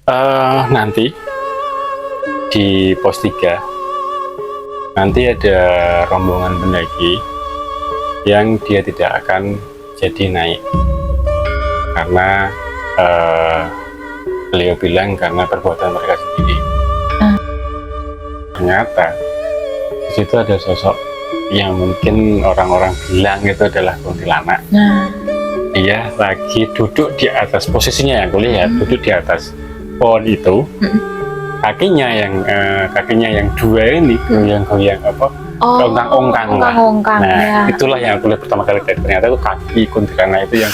Nanti di pos 3 nanti ada rombongan pendaki yang dia tidak akan jadi naik karena beliau bilang karena perbuatan mereka sendiri. Ternyata di situ ada sosok yang mungkin orang-orang bilang itu adalah kuntilanak. Dia lagi duduk di atas, posisinya yang kulihat duduk di atas pohon itu. Kakinya yang dua ini goyang-goyang apa? Ongkang-ongkang lah. Nah, ya. Itulah yang aku lihat pertama kali. Ternyata itu kaki kuntilanak itu yang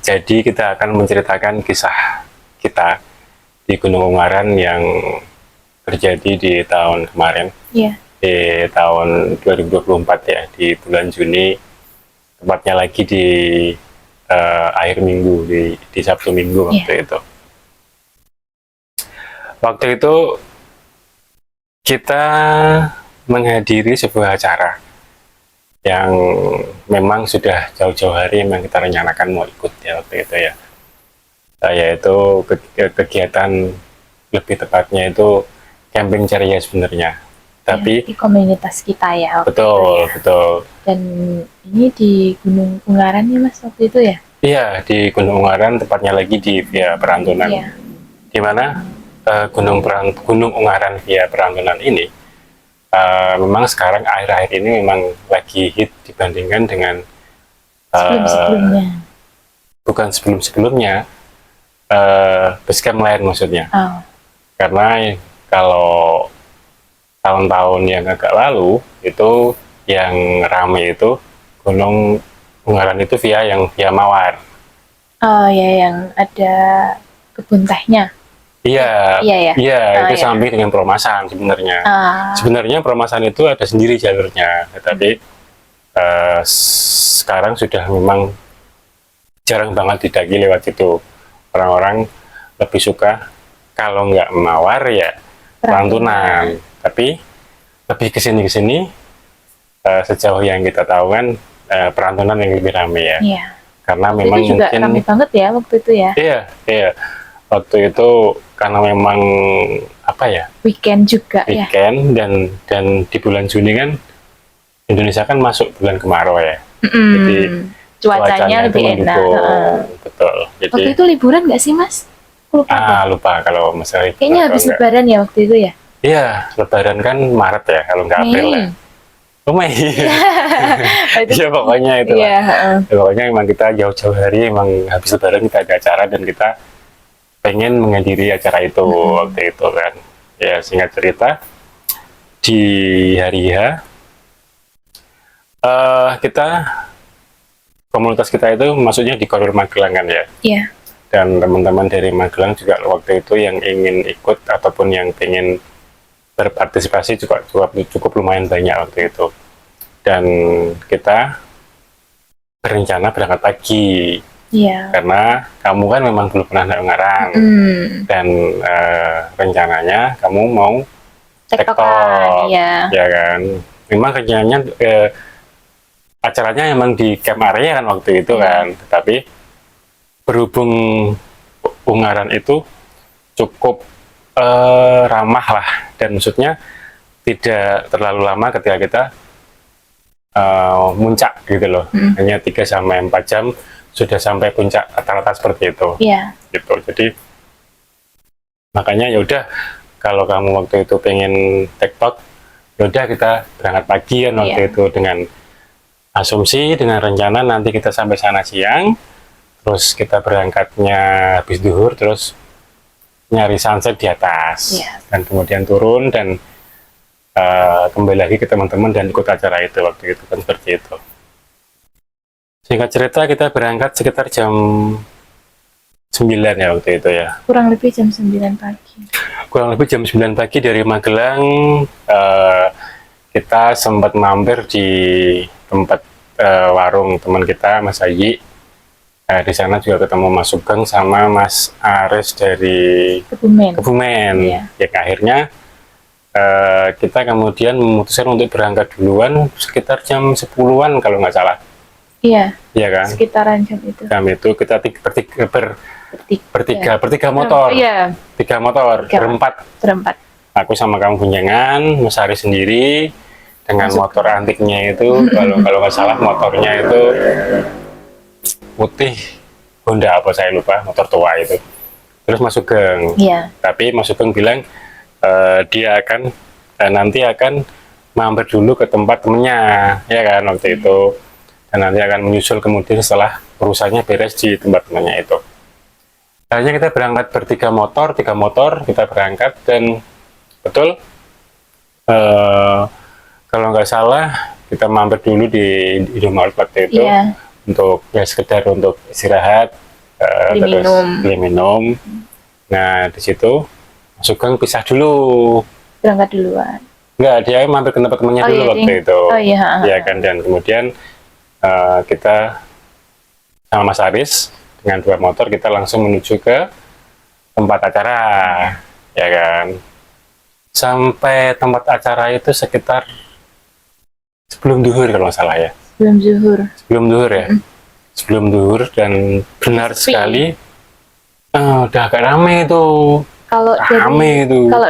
jadi kita akan menceritakan kisah kita di Gunung Ungaran yang terjadi di tahun kemarin, di tahun 2024 ya, di bulan Juni, tepatnya lagi di akhir minggu, di Sabtu Minggu waktu itu. Waktu itu kita menghadiri sebuah acara yang memang sudah jauh-jauh hari memang kita rencanakan mau ikut ya waktu itu ya, yaitu kegiatan, lebih tepatnya itu camping ceria sebenarnya, tapi di komunitas kita ya. Betul, ya. Betul. Dan ini di Gunung Ungaran ya Mas waktu itu ya? Iya, di Gunung Ungaran, tepatnya lagi di Via Perantunan. Di mana Gunung Ungaran Via Perantunan ini memang sekarang akhir-akhir ini memang lagi hit dibandingkan dengan sebelum-sebelumnya. Bukan sebelum-sebelumnya, basecamp lain maksudnya. Karena kalau tahun-tahun yang agak lalu itu yang ramai itu Gunung Ungaran itu via Mawar. Oh ya, yang ada kebun tehnya. Iya, itu samping dengan Peromasan sebenarnya. Sebenarnya Peromasan itu ada sendiri jalurnya, tetapi sekarang sudah memang jarang banget didaki lewat situ. Orang-orang lebih suka kalau nggak Mawar ya Perantunan. Tapi lebih kesini sejauh yang kita tahu kan Perantunan yang lebih ramai ya. Karena waktu memang itu juga mungkin ramai banget ya waktu itu ya. Iya. Waktu itu karena memang apa ya? Weekend juga ya. dan di bulan Juni kan Indonesia kan masuk bulan kemarau ya. Jadi cuacanya lebih enak. Betul. Jadi, waktu itu liburan nggak sih Mas? Lupa kalau masalah kayaknya habis lebaran ya waktu itu ya. Iya, lebaran kan Maret ya, kalau nggak April ya. Mei. Ya pokoknya itu lah. Ya, pokoknya emang kita jauh-jauh hari, emang habis lebaran kita ada acara dan kita pengen menghadiri acara itu waktu itu kan. Ya singkat cerita, di hari H, komunitas kita itu maksudnya di Koridor Magelang kan ya. Iya. Dan teman-teman dari Magelang juga waktu itu yang ingin ikut ataupun yang pengen berpartisipasi juga cukup lumayan banyak waktu itu. Dan kita berencana berangkat pagi. Karena kamu kan memang belum pernah naik Ungaran. Dan rencananya kamu mau tektokan. Ya kan. Memang rencananya acaranya memang di camp area kan waktu itu kan. Tetapi berhubung Ungaran itu cukup ramah lah, dan maksudnya tidak terlalu lama ketika kita muncak gitu loh. Hanya 3-4 jam sudah sampai puncak rata-rata seperti itu. Gitu. Jadi makanya ya udah, kalau kamu waktu itu pengen tektok, ya udah kita berangkat pagi kan waktu itu, dengan asumsi, dengan rencana nanti kita sampai sana siang, terus kita berangkatnya habis duhur, terus nyari sunset di atas, dan kemudian turun dan kembali lagi ke teman-teman dan ikut acara itu waktu itu kan, seperti itu. Singkat cerita kita berangkat sekitar jam 9 ya waktu itu ya. Kurang lebih jam 9 pagi. Kurang lebih jam 9 pagi dari Magelang. Kita sempat mampir di tempat warung teman kita, Mas Haji. Di sana juga ketemu Mas Sugeng sama Mas Aris dari Kebumen. Yang akhirnya kita kemudian memutuskan untuk berangkat duluan sekitar jam 10-an kalau nggak salah. Iya. Iya kan? Sekitaran jam itu. Jam itu kita bertiga motor. Iya. 3 motor, berempat. Aku sama kamu boncengan, Mas Ari sendiri dengan motor antiknya itu. Kalau nggak salah motornya itu putih, Honda apa saya lupa, motor tua itu. Terus Mas Sugeng. Iya. Tapi Mas Sugeng bilang dia akan nanti akan mampir dulu ke tempat temennya, ya kan waktu itu, dan nanti akan menyusul kemudian setelah urusannya beres di tempat temennya itu. Akhirnya kita berangkat bertiga motor, 3 motor kita berangkat, dan betul kalau nggak salah kita mampir dulu di Indomaret waktu itu, untuk ya sekedar untuk istirahat, terus beli minum. Nah di situ Sugeng pisah dulu, berangkat duluan. Enggak, dia mampir ke tempat temannya dulu waktu itu. Ya kan, dan kemudian kita sama Mas Aris dengan 2 motor kita langsung menuju ke tempat acara, ya kan. Sampai tempat acara itu sekitar sebelum zuhur kalau nggak salah ya. Sebelum zuhur ya. Sebelum zuhur, dan benar sekali udah agak rame itu. Kalau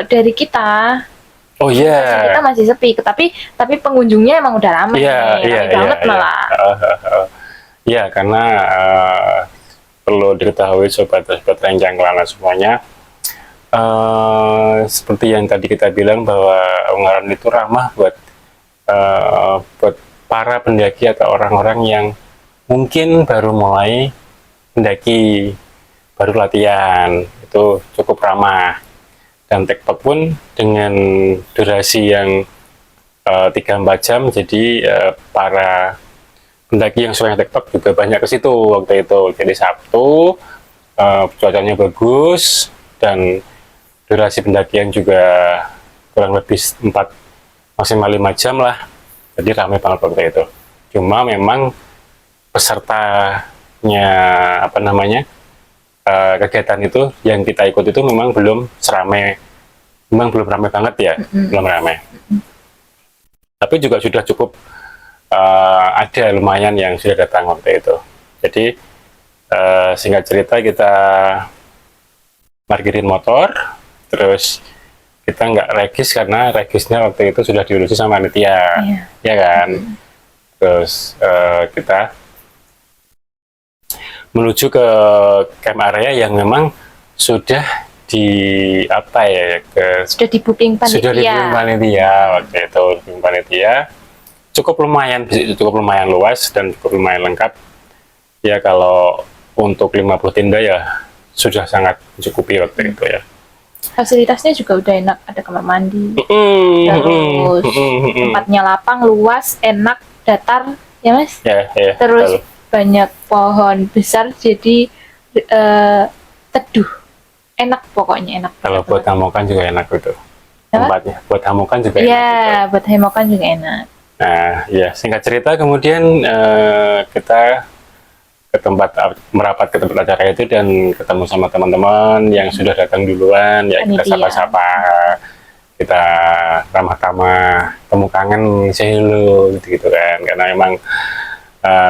dari kita, kita masih sepi, tapi pengunjungnya emang udah ramai, ramai banget malah. Iya, karena perlu diketahui sobat-sobat Rencang Kelana semuanya, seperti yang tadi kita bilang bahwa Ungaran itu ramah buat para pendaki atau orang-orang yang mungkin baru mulai mendaki, baru latihan. Itu cukup ramah, dan tektok pun dengan durasi yang 3-4 jam, jadi para pendaki yang suka tektok juga banyak ke situ waktu itu. Jadi Sabtu cuacanya bagus dan durasi pendakian juga kurang lebih 4 maksimal 5 jam lah, jadi ramai banget waktu itu. Cuma memang pesertanya kegiatan itu yang kita ikut itu memang belum ramai banget ya, belum ramai. Tapi juga sudah cukup ada lumayan yang sudah datang waktu itu. Jadi singkat cerita kita parkirin motor, terus kita nggak regis karena regisnya waktu itu sudah diurusi sama panitia, ya kan. Terus kita menuju ke camp area yang memang sudah sudah di booking panitia waktu itu. Panitia cukup lumayan luas dan cukup lumayan lengkap ya. Kalau untuk 50 tenda ya sudah sangat mencukupi waktu itu ya. Fasilitasnya juga udah enak, ada kamar mandi, terus tempatnya lapang, luas, enak, datar ya Mas. Terus banyak pohon besar, jadi teduh, enak pokoknya, enak. Kalau buat hamokan juga enak itu tempatnya. Buat hamokan juga enak. Iya, buat hamokan juga enak. Nah, ya singkat cerita kemudian kita merapat ke tempat acara itu dan ketemu sama teman-teman yang sudah datang duluan. Ya kita sapa-sapa, kita ramah-tamah, temu kangen, say hello gitu kan. Karena emang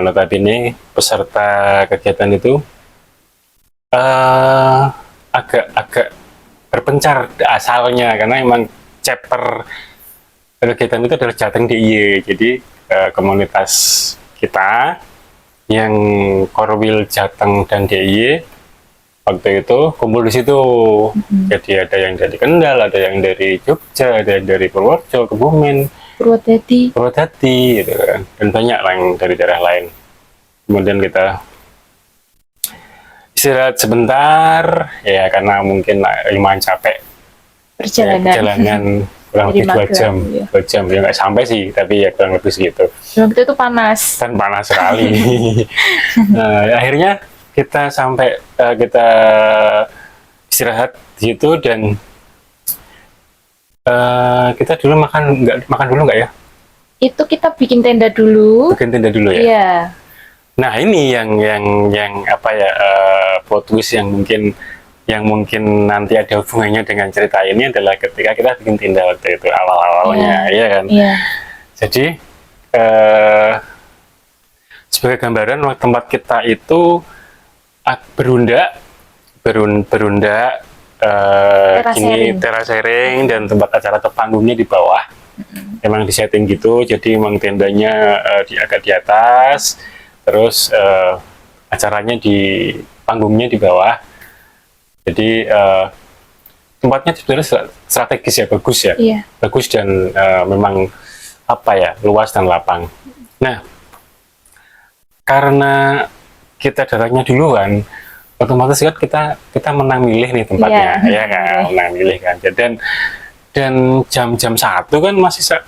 notabene peserta kegiatan itu agak berpencar asalnya, karena emang chapter kegiatan itu adalah Jateng DIY. Jadi komunitas kita yang Korwil, Jateng, dan DIY waktu itu kumpul di situ. Jadi ada yang dari Kendal, ada yang dari Jogja, ada yang dari Purworejo, Kebumen, Purwodadi gitu kan, dan banyak yang dari daerah lain. Kemudian kita istirahat sebentar ya, karena mungkin lumayan capek perjalanan kurang lebih 2 jam, ya nggak sampai sih, tapi ya kurang lebih segitu. Waktu itu panas sekali. Nah, akhirnya kita sampai kita istirahat di situ, dan kita dulu makan dulu nggak ya? Itu kita bikin tenda dulu ya. Iya. Nah ini yang plot twist yang mungkin yang mungkin nanti ada hubungannya dengan cerita ini adalah ketika kita bikin tenda waktu itu awal-awalnya, ya kan? Jadi sebagai gambaran tempat kita itu berunda teras sharing dan tempat acara panggungnya di bawah. Emang di setting gitu, jadi emang tendanya agak di atas, terus acaranya di panggungnya di bawah. Jadi tempatnya sebenarnya strategis ya, bagus ya, bagus dan memang apa ya, luas dan lapang. Nah, karena kita datangnya duluan, otomatis kan kita menang milih nih tempatnya, ya kan, menang milih kan. Dan jam-jam 1 kan masih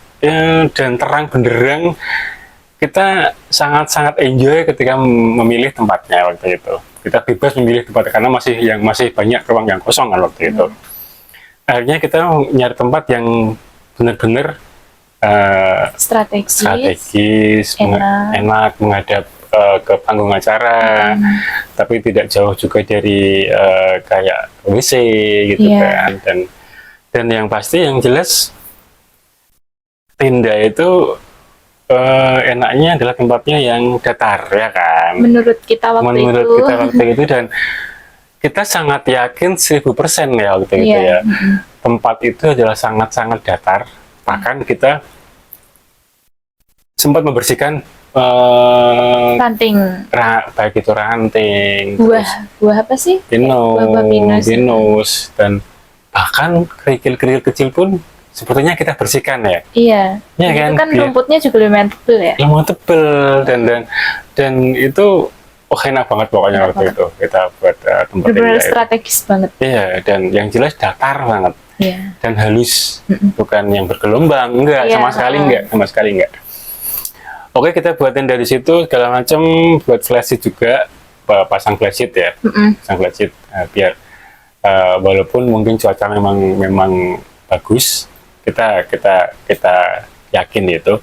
dan terang benderang, kita sangat-sangat enjoy ketika memilih tempatnya waktu itu. Kita bebas memilih tempat karena masih banyak ruang yang kosong kan waktu itu. Akhirnya kita nyari tempat yang benar-benar strategis, enak menghadap ke panggung acara, tapi tidak jauh juga dari kayak WC gitu kan. Dan yang pasti yang jelas tenda itu enaknya adalah tempatnya yang datar, ya kan? Menurut kita waktu itu, dan kita sangat yakin 1000% ya waktu itu ya. Tempat itu adalah sangat-sangat datar. Bahkan kita sempat membersihkan ranting, baik itu ranting, buah apa sih? pinus, dan bahkan kerikil-kerikil kecil pun sepertinya kita bersihkan ya. Iya. Ya kan? Itu kan rumputnya juga lumayan tebel ya. Lumayan tebel dan itu enak banget pokoknya waktu itu kita buat tempat benar strategis banget. Iya, dan yang jelas datar banget. Iya. Dan halus, bukan yang bergelombang, enggak, sama sekali enggak. Oke, kita buatin dari situ segala macam, buat flashsheet juga, pasang flashsheet ya, pasang flashsheet biar walaupun mungkin cuaca memang bagus, kita yakin itu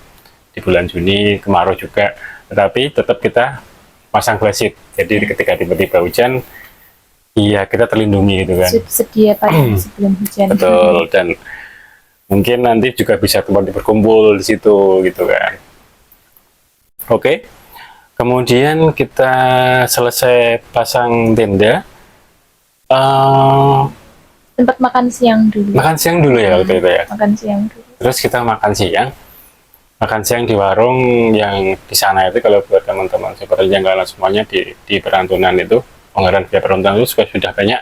di bulan Juni kemarau juga, tetapi tetap kita pasang flashsheet. Jadi ketika tiba-tiba hujan, iya kita terlindungi gitu kan. Sedia pada sebelum hujan. Betul, dan mungkin nanti juga bisa tempat berkumpul di situ gitu kan. Oke, kemudian kita selesai pasang tenda. Tempat makan siang dulu. Makan siang dulu ya waktu itu ya. Makan siang dulu. Terus kita makan siang di warung yang di sana itu. Kalau buat teman-teman seperti Janggalan semuanya di Perantunan itu, Pangeran via Perantunan itu sudah banyak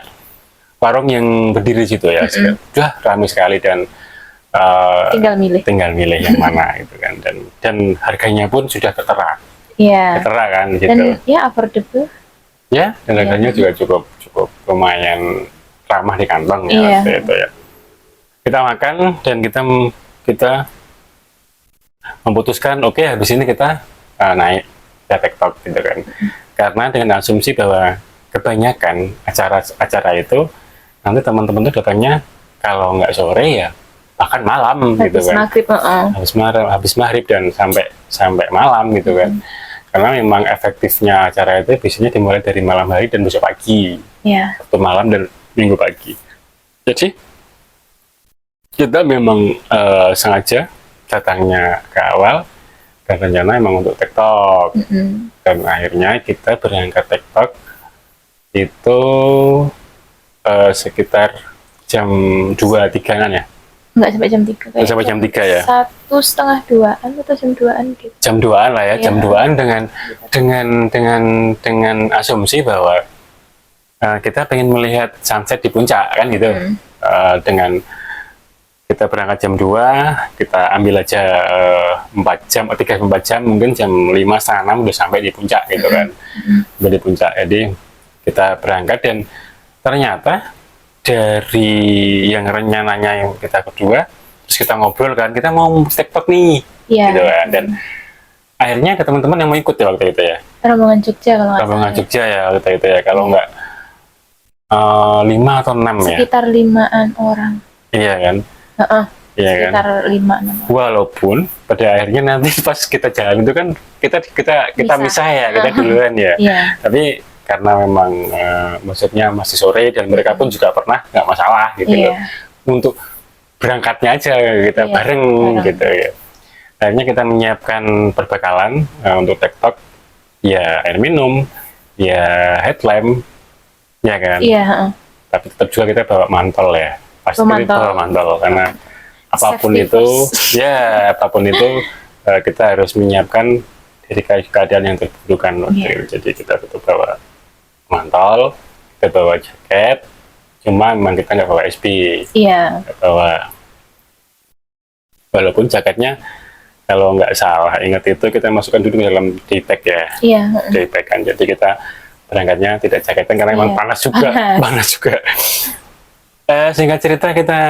warung yang berdiri di situ ya. Sudah ramai sekali dan tinggal milih yang mana gitu kan, dan harganya pun sudah tertera. Iya. Tertera kan gitu. Dan ya affordable. Ya, dan harganya juga cukup lumayan ramah di kantong ya waktu itu ya. Kita makan dan kita memutuskan oke, habis ini kita naik ke TikTok gitu kan. Karena dengan asumsi bahwa kebanyakan acara itu nanti teman-teman tuh datangnya kalau nggak sore ya bahkan malam gitu kan. Habis maghrib dan sampai malam gitu kan. Karena memang efektifnya acara itu biasanya dimulai dari malam hari dan besok pagi. Sabtu malam dan Minggu pagi. Jadi kita memang sengaja datangnya ke awal dan rencana memang untuk TikTok. Dan akhirnya kita berangkat TikTok itu sekitar jam 2-3-an ya. Enggak sampai jam 3 kayak. Sampai jam 3 ya. 1:30-an atau jam 2-an gitu. Jam 2-an lah ya, jam 2-an dengan asumsi bahwa kita pengen melihat sunset di puncak kan gitu. Dengan kita berangkat jam 2, kita ambil aja 4 jam, 3-4 jam, mungkin jam 5-6 udah sampai di puncak gitu kan. Sampai di puncak. Jadi kita berangkat dan ternyata dari yang rencananya yang kita kedua, terus kita ngobrol kan, kita mau TikTok nih, gitu kan, dan akhirnya ke teman-teman yang mau ikut ya waktu itu ya. Rombongan Jogja kalau nggak salah. Rombongan Jogja ya waktu itu ya, kalau nggak 5 atau 6 ya. Sekitar 5-an orang. Iya kan? Iya kan? Sekitar 5-6 orang. Walaupun pada akhirnya nanti pas kita jalan itu kan kita misah ya, kita duluan ya. Tapi karena memang maksudnya masih sore dan mereka pun juga pernah nggak masalah gitu loh. Untuk berangkatnya aja kita bareng gitu ya. Akhirnya kita menyiapkan perbekalan untuk TikTok, ya air minum, ya headlamp, ya kan. Tapi tetap juga kita bawa mantol ya, pasti kita bawa mantol karena apapun itu, ya apapun itu kita harus menyiapkan dari keadaan yang terburuk kan waktu itu. Jadi kita tetap bawa mantol, kita bawa jaket, cuma memang kita nggak bawa SB, nggak bawa. Walaupun jaketnya kalau nggak salah ingat itu kita masukkan dulu dalam daypack ya, daypack kan. Jadi kita berangkatnya tidak jaketan karena memang panas juga, panas juga. Singkat cerita kita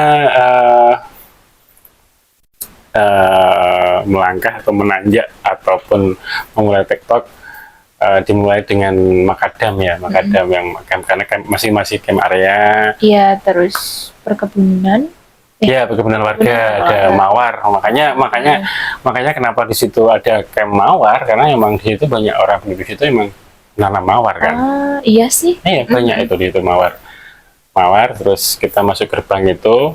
melangkah atau menanjak ataupun memulai TikTok dimulai dengan Makadam ya, Makadam yang karena masih camp area. Iya, terus perkebunan. Iya, perkebunan warga, ada mawar. Makanya kenapa di situ ada camp mawar, karena memang di situ banyak orang di situ emang nanam mawar kan. Iya sih. Iya, banyak itu di itu mawar. Mawar, terus kita masuk gerbang itu,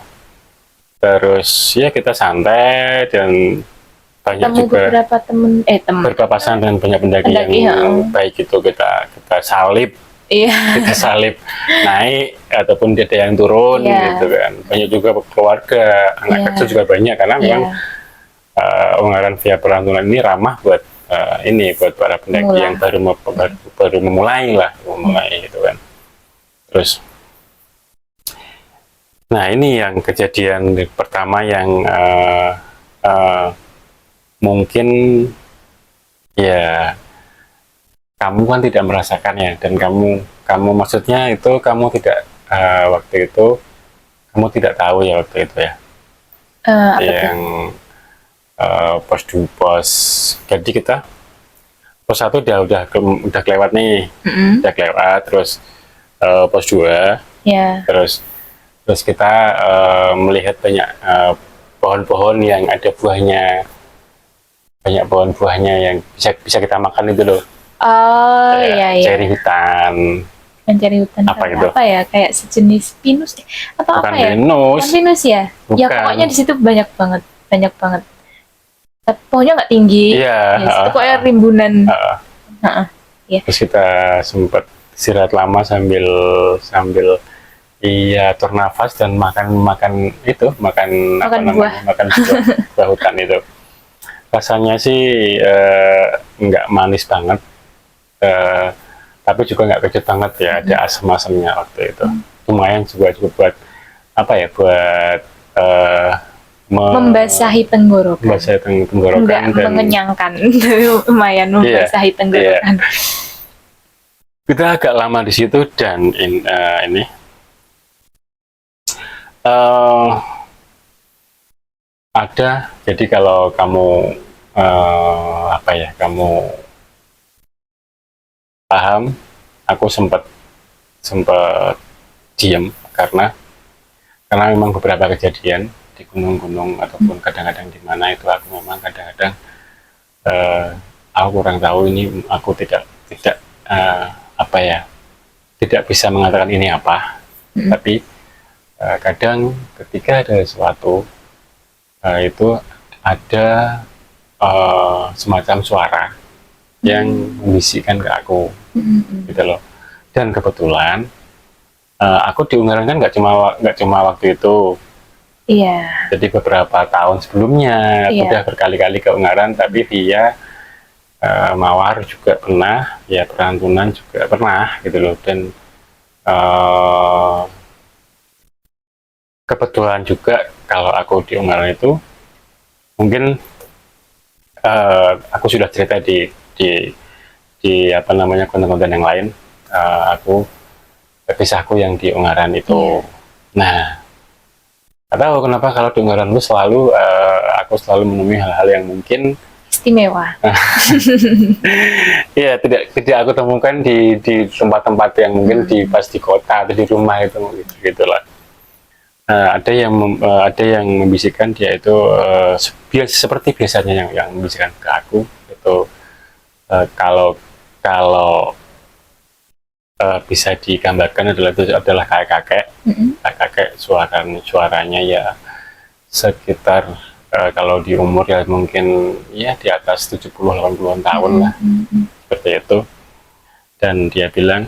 terus ya kita santai dan banyak juga beberapa temen berpapasan dengan banyak pendaki yang baik itu kita salib. Kita salib naik ataupun ada yang turun gitu kan. Banyak juga keluarga, anak kecil juga banyak karena memang Ungaran Via Pelantunan ini ramah buat buat para pendaki yang baru memulai gitu kan. Terus nah ini yang kejadian pertama yang mungkin ya kamu kan tidak merasakannya, dan kamu maksudnya itu kamu tidak waktu itu kamu tidak tahu ya waktu itu ya, yang pos jadi kita pos 1 udah kelewat nih, udah kelewat, terus pos 2 terus kita melihat banyak pohon-pohon yang ada buahnya, banyak pohon buahnya yang bisa kita makan itu loh. Ceri hutan. Mencari hutan apa itu? Apa ya? Kayak sejenis pinus atau bukan apa ya? Pinus. Bukan pinus ya? Bukan. Ya pokoknya di situ banyak banget. Pohonnya nggak tinggi. Itu pokoknya rimbunan. Terus kita sempat istirahat lama sambil atur nafas dan makan buah hutan itu. Rasanya sih nggak manis banget, tapi juga nggak kecut banget ya, ada asam-asamnya waktu itu. Lumayan juga buat apa ya, buat membasahi tenggorokan. Nggak dan mengenyangkan, lumayan membasahi tenggorokan. Kita agak lama di situ dan ada, jadi kalau kamu kamu paham, aku sempat diam karena memang beberapa kejadian di gunung-gunung ataupun kadang-kadang di mana itu aku memang kadang-kadang aku kurang tahu ini, aku tidak tidak bisa mengatakan ini apa, tapi kadang ketika ada sesuatu itu ada semacam suara yang membisikkan ke aku, gitu loh. Dan kebetulan aku di Ungaran kan nggak cuma waktu itu. Jadi beberapa tahun sebelumnya aku udah berkali-kali ke Ungaran, tapi via Mawar juga pernah, ya Pelantunan juga pernah, gitu loh. Dan kebetulan juga kalau aku di Ungaran itu mungkin aku sudah cerita di konten-konten yang lain, kisahku yang di Ungaran itu. Nah, nggak tahu kenapa kalau di Ungaran itu selalu aku selalu menemui hal-hal yang mungkin istimewa. Iya, tidak aku temukan di tempat-tempat yang mungkin pas di kota atau di rumah itu, gitulah. Ada yang membisikkan dia itu seperti biasanya yang membisikkan ke aku itu, kalau bisa digambarkan adalah kakek-kakek. Kakek suaranya ya sekitar kalau di umur ya mungkin ya di atas 70-80 tahun lah, seperti itu. Dan dia bilang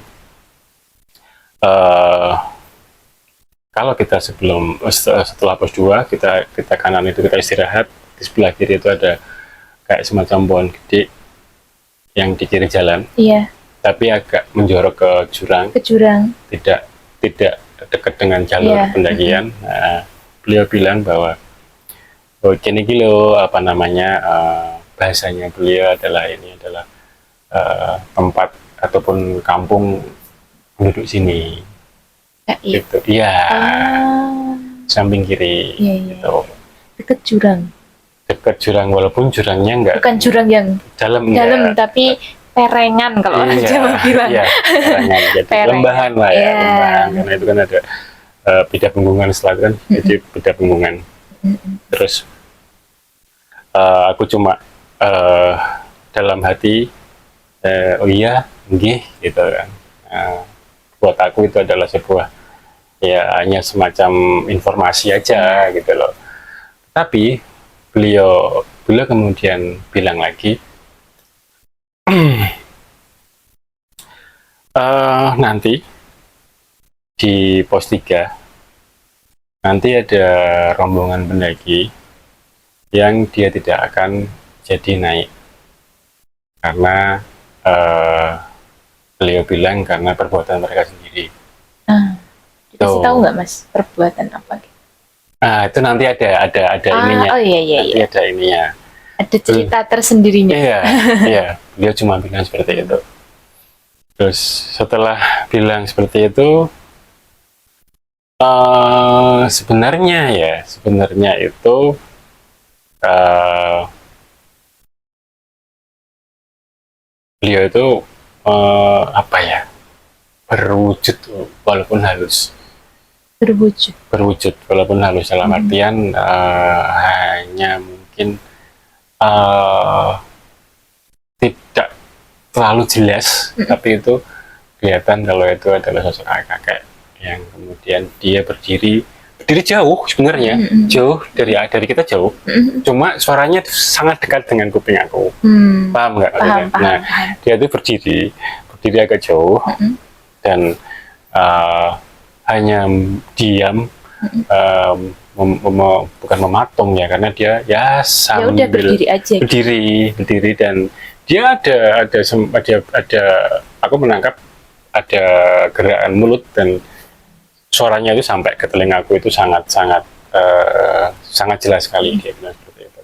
kalau kita setelah pos 2 kita kanan itu kita istirahat, di sebelah kiri itu ada kayak semacam pohon gede yang di kiri jalan. Iya. Tapi agak menjorok ke jurang. Tidak dekat dengan jalur pendakian. Nah, beliau bilang bahwa gini apa namanya, bahasanya beliau adalah ini adalah tempat ataupun kampung penduduk sini. Gitu. Iya. Samping kiri. Gitu. Dekat jurang walaupun jurangnya enggak. Bukan jurang yang dalam tapi perengan kalau orang Jawa bilang. Iya, perengan. Jadi lembahan lah ya, lembahan. Karena itu kan ada beda punggungan setelah itu kan, jadi beda punggungan. Terus aku cuma dalam hati, oh iya, nggih, gitu kan. Buat aku itu adalah sebuah ya hanya semacam informasi aja gitu loh. Tapi beliau kemudian bilang lagi, nanti di pos 3 nanti ada rombongan pendaki yang dia tidak akan jadi naik karena beliau bilang karena perbuatan mereka sendiri. Dikasih tahu nggak Mas perbuatan apa? Itu nanti ada ininya. Oh iya. Nanti ada ininya. Ada cerita tersendirinya. Iya. Beliau cuma bilang seperti itu. Terus setelah bilang seperti itu, sebenarnya itu beliau itu apa ya, berwujud walaupun halus. Berwujud walaupun halus dalam artian hanya mungkin tidak terlalu jelas, tapi itu kelihatan kalau itu adalah sosok kakek yang kemudian dia berdiri jauh sebenarnya, jauh dari kita jauh, cuma suaranya sangat dekat dengan kuping aku. Paham nggak? Nah, dia itu berdiri agak jauh dan hanya diam, bukan mematung ya, karena dia ya sambil berdiri dan dia ada aku menangkap ada gerakan mulut dan suaranya itu sampai ke telingaku itu sangat jelas sekali. Dia bilang seperti itu.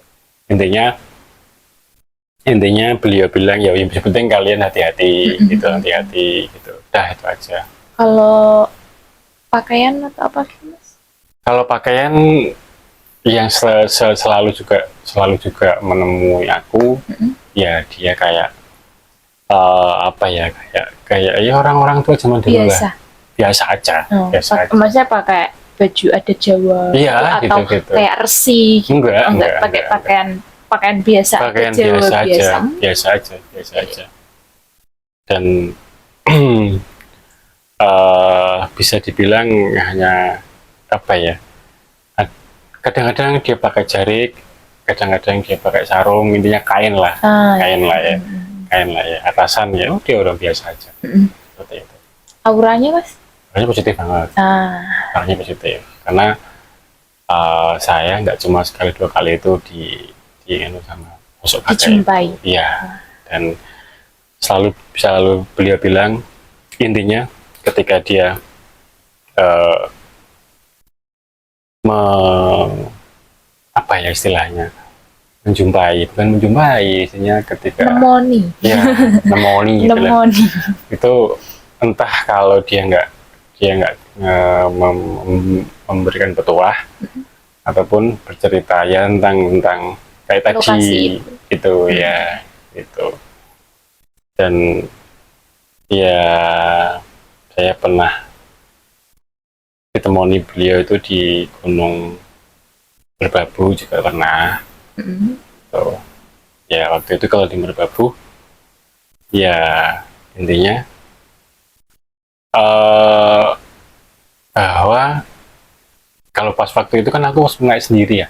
Intinya beliau bilang ya yang penting kalian hati-hati gitu, Dah itu aja. Kalau pakaian atau apa sih Mas? Kalau pakaian yang selalu juga menemui aku, ya dia kayak apa ya, kayak ya orang-orang tua zaman dulu lah. Biasa aja. Maksudnya pakai baju adat Jawa atau gitu. Kayak resi? Enggak pakai pakaian biasa. Pakaian biasa aja. Dan bisa dibilang hanya apa ya, kadang-kadang dia pakai jarik, kadang-kadang dia pakai sarung, intinya kain lah ya, atasan ya dia orang biasa aja. Seperti itu. Auranya Mas? Auranya positif banget. Auranya positif karena saya nggak cuma sekali 2 kali itu di sama sosok kakek dijumpai. Iya, dan selalu beliau bilang intinya ketika dia apa ya istilahnya, bukan menjumpai, istilahnya ketika nemoni itu entah kalau dia nggak memberikan petuah ataupun bercerita ya tentang kayak tadi itu ya itu. Dan ya saya pernah ditemani beliau itu di Gunung Merbabu juga pernah. So, ya waktu itu kalau di Merbabu ya intinya bahwa kalau pas waktu itu kan aku harus naik sendiri ya,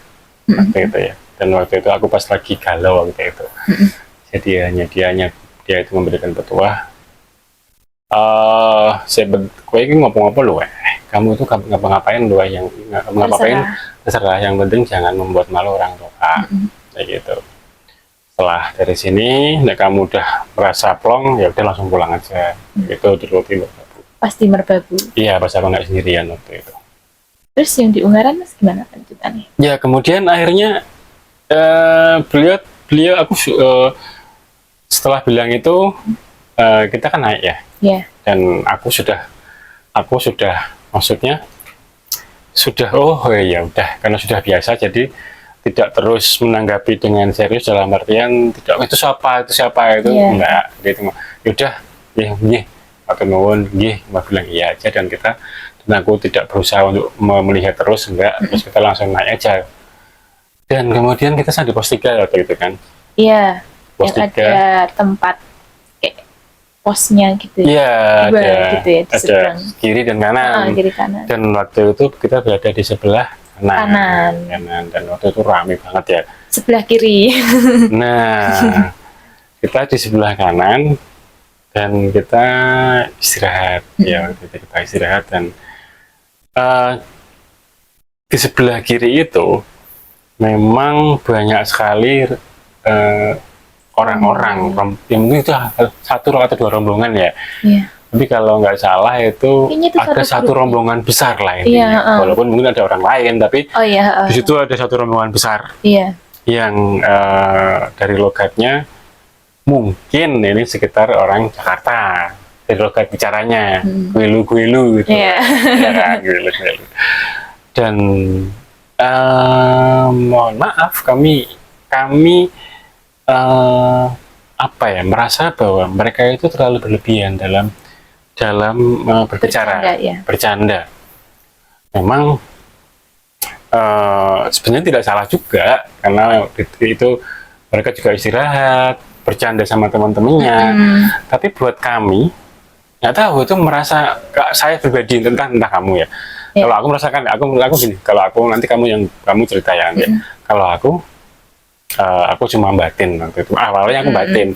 waktu itu ya. Dan waktu itu aku pas lagi galau waktu itu. Jadi dia itu memberikan petua. Kowe iki ngopo-ngopo lho, kamu itu ngapa-ngapain lu, yang ngapa-ngapain terserah, yang penting jangan membuat malu orang tua. Kayak gitu. Setelah dari sini, nek kamu udah merasa plong, ya udah langsung pulang aja. Gitu diturutin Merbabu. Pasti Merbabu. Iya, pas aku nggak sendirian waktu itu. Terus yang di Ungaran mas gimana lanjutannya? Ya kemudian akhirnya beliau aku setelah bilang itu kita kan naik ya. Dan aku sudah maksudnya sudah ya udah, karena sudah biasa, jadi tidak terus menanggapi dengan serius dalam artian tidak itu siapa enggak gitu. Yaudah atau nuwun mbak bilang iya aja, dan aku tidak berusaha untuk melihat terus, enggak, terus kita langsung naik aja. Dan kemudian kita sampai di pos 3 waktu itu kan. Iya, yang ada tempat kayak posnya gitu. Iya, ada, gitu ya, ada kiri dan kanan. Kiri kanan. Dan waktu itu kita berada di sebelah kanan. Dan waktu itu ramai banget ya. Sebelah kiri. Nah, kita di sebelah kanan dan kita istirahat. Ya, kita istirahat, dan di sebelah kiri itu memang banyak sekali orang-orang, yang mungkin itu satu atau dua rombongan ya. Tapi kalau nggak salah itu ada satu rombongan besar lah ini. Walaupun mungkin ada orang lain, tapi di situ ada satu rombongan besar yang dari logatnya mungkin ini sekitar orang Jakarta, dari logat bicaranya guilu gitu. Guilu. Dan mohon maaf, kami merasa bahwa mereka itu terlalu berlebihan dalam berbicara, bercanda. Memang sebenarnya tidak salah juga, karena itu mereka juga istirahat, bercanda sama teman-temannya. Tapi buat kami, nggak tahu, itu merasa, saya pribadi, entah kamu ya. Kalau aku merasakan, aku gini, kalau aku nanti kamu cerita ya nanti. Kalau aku cuma batin waktu itu. Awalnya aku batin.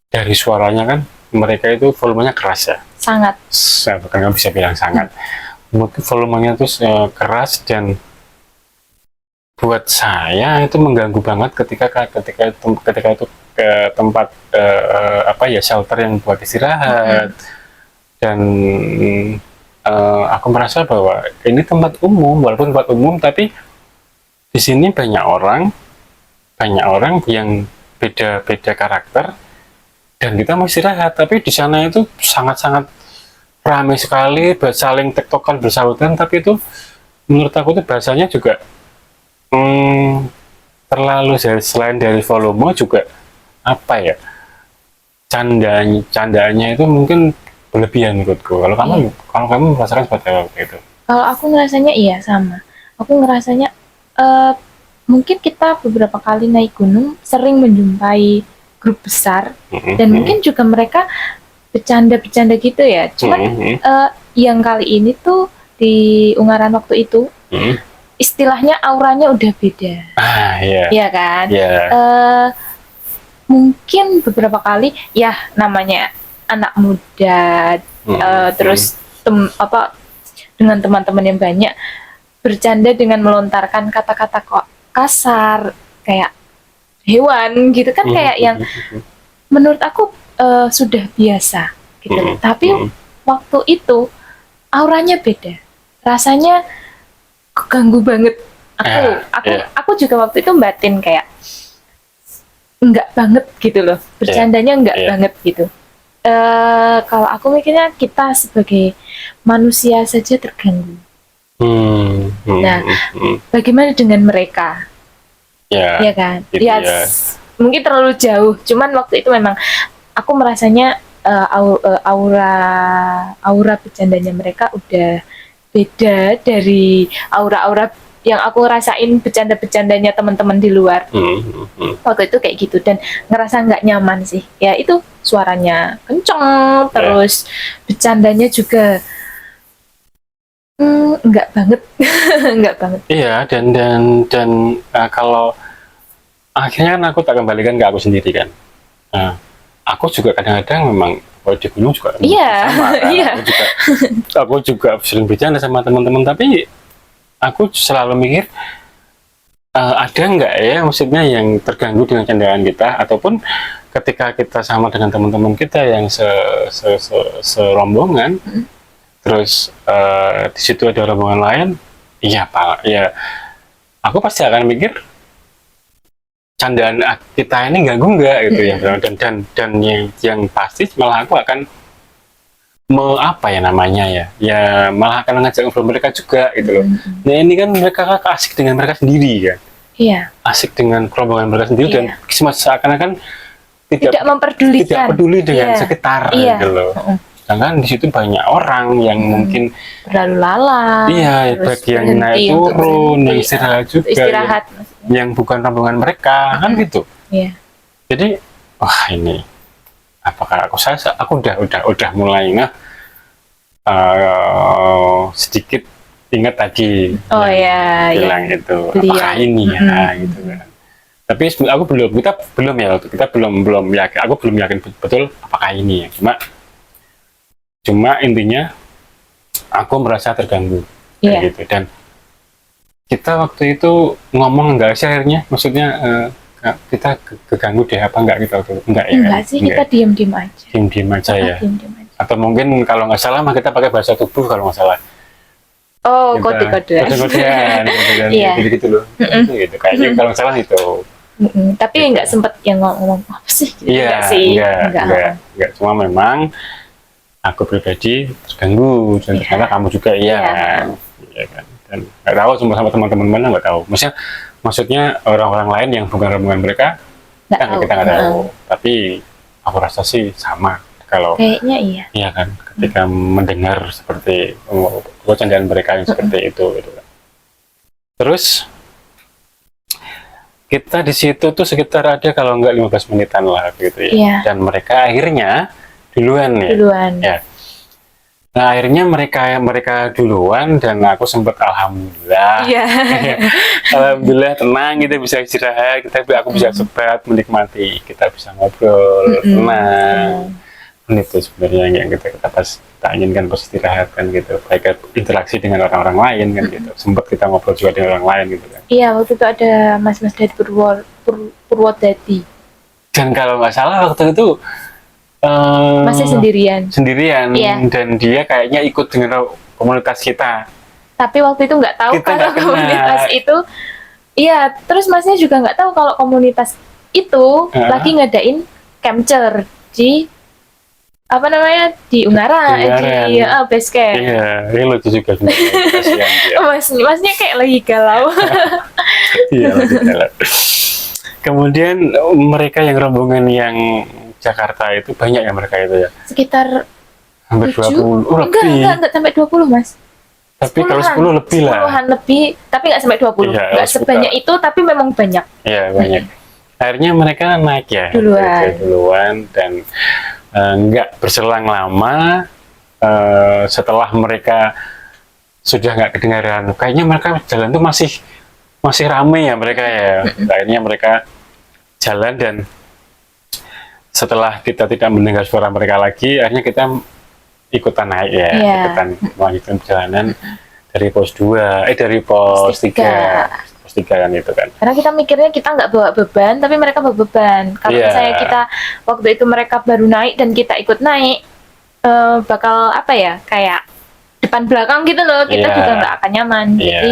Dari suaranya kan, mereka itu volumenya keras ya. Sangat. Bahkan nggak bisa bilang sangat. Mungkin volumenya itu keras, dan buat saya itu mengganggu banget ketika itu ke tempat shelter yang buat istirahat. Dan aku merasa bahwa ini tempat umum, walaupun tempat umum, tapi di sini banyak orang yang beda karakter, dan kita mau istirahat, tapi di sana itu sangat-sangat ramai sekali, saling tektokan, bersahutan, tapi itu menurut aku itu bahasanya juga terlalu, selain dari volume juga candaannya itu mungkin berlebihan menurutku. Kalau kamu merasakan seperti apa itu? Kalau aku ngerasanya iya sama. Aku ngerasanya mungkin kita beberapa kali naik gunung sering menjumpai grup besar, dan mungkin juga mereka bercanda gitu ya. Cuman yang kali ini tuh di Ungaran waktu itu istilahnya auranya udah beda. Iya kan? Mungkin beberapa kali ya, namanya anak muda, terus dengan teman-teman yang banyak, bercanda dengan melontarkan kata-kata kok kasar, kayak hewan gitu kan, kayak yang menurut aku sudah biasa gitu. Tapi waktu itu auranya beda, rasanya keganggu banget. Aku juga waktu itu batin kayak enggak banget gitu loh, bercandanya enggak banget gitu. Kalau aku mikirnya kita sebagai manusia saja terganggu. Nah, bagaimana dengan mereka? Ya kan? Gitu mungkin terlalu jauh. Cuman waktu itu memang aku merasanya aura bercandanya mereka udah beda dari aura-aura yang aku rasain bercanda-bercandanya teman-teman di luar. Waktu itu kayak gitu, dan ngerasa nggak nyaman sih. Ya itu suaranya kenceng, terus bercandanya juga enggak banget. Enggak banget. Iya, dan kalau akhirnya kan aku tak kembalikan ke aku sendiri kan. Nah, aku juga kadang-kadang memang kalau di gunung juga sama kan. Iya. Aku juga sering bercanda sama teman-teman, tapi aku selalu mikir ada nggak ya maksudnya yang terganggu dengan candaan kita, ataupun ketika kita sama dengan teman-teman kita yang serombongan, terus di situ ada rombongan lain, iya Pak, ya aku pasti akan mikir candaan kita ini ganggu nggak gitu ya, dan yang pasti malah aku akan apa ya namanya ya malah akan ngajak ngobrol mereka juga gitu loh. Nah ini kan mereka asik dengan mereka sendiri kan, asik dengan kerombongan mereka sendiri, dan seakan-akan tidak peduli dengan sekitar gitu loh. Sedangkan di situ banyak orang yang mungkin berlalu lalang, baik yang naik turun, yang istirahat juga, yang bukan rombongan mereka kan gitu. Jadi wah ini apakah aku udah mulai sedikit ingat tadi bilang itu apakah ini gitu kan. Tapi kita belum yakin, aku belum yakin betul apakah ini ya. Cuma intinya aku merasa terganggu kayak gitu, dan kita waktu itu ngomong enggak sih akhirnya, maksudnya kita keganggu deh apa enggak gitu, enggak ya? Enggak sih, kita diem aja ya. Atau mungkin kalau nggak salah mah kita pakai bahasa tubuh kalau nggak salah. Kode-kodean gitu loh. Gitu kayaknya kalau nggak salah itu. Tapi gitu. Nggak sempet yang ngomong apa sih? Enggak. Cuma memang aku pribadi terganggu, dan ternyata kamu juga kan. Dan nggak tahu sama teman-teman mana nggak tahu. Maksudnya orang-orang lain yang bukan rombongan mereka kita nggak tahu. Tapi aku rasa sih sama. Kalau kayaknya iya kan, ketika mendengar seperti candaan mereka yang seperti itu gitu kan. Terus kita di situ tuh sekitar ada kalau nggak 15 menitan lah gitu ya. Dan mereka akhirnya duluan. Ya. Nah akhirnya mereka duluan, dan aku sempat alhamdulillah alhamdulillah tenang, kita bisa istirahat, aku bisa sebat menikmati, kita bisa ngobrol tenang. Itu sebenarnya yang kita inginkan pas istirahat kan gitu, baik interaksi dengan orang-orang lain kan gitu. Sempat kita ngobrol juga dengan orang lain gitu kan. Iya, waktu itu ada mas-mas dari Purwodadi. Dan kalau nggak salah waktu itu masih sendirian, dan dia kayaknya ikut dengan komunitas kita. Tapi waktu itu nggak tahu kalau komunitas itu, terus masnya juga nggak tahu kalau komunitas itu lagi ngadain capture di apa namanya di Ungaran. Di base camp. Ini lucu juga masnya kayak lagi galau. Lagi galau. Kemudian mereka yang rombongan yang Jakarta itu banyak ya mereka itu ya? Sekitar hampir 20 lebih. Enggak sampai 20 mas. Tapi kalau 10 lebih lah. 10-an lebih, tapi nggak sampai 20. Nggak sebanyak itu, tapi memang banyak. Iya banyak. Akhirnya mereka naik ya duluan, dan nggak berselang lama setelah mereka sudah nggak kedengaran, kayaknya mereka jalan tuh masih rame ya mereka ya. Akhirnya mereka jalan, dan setelah kita tidak mendengar suara mereka lagi, akhirnya kita ikutan naik ikutan melanjutkan perjalanan dari pos 2 dari pos 3 kan itu kan. Karena kita mikirnya kita nggak bawa beban, tapi mereka bawa beban. Kalau misalnya kita waktu itu mereka baru naik dan kita ikut naik, bakal kayak depan belakang gitu loh, kita juga nggak akan nyaman. Jadi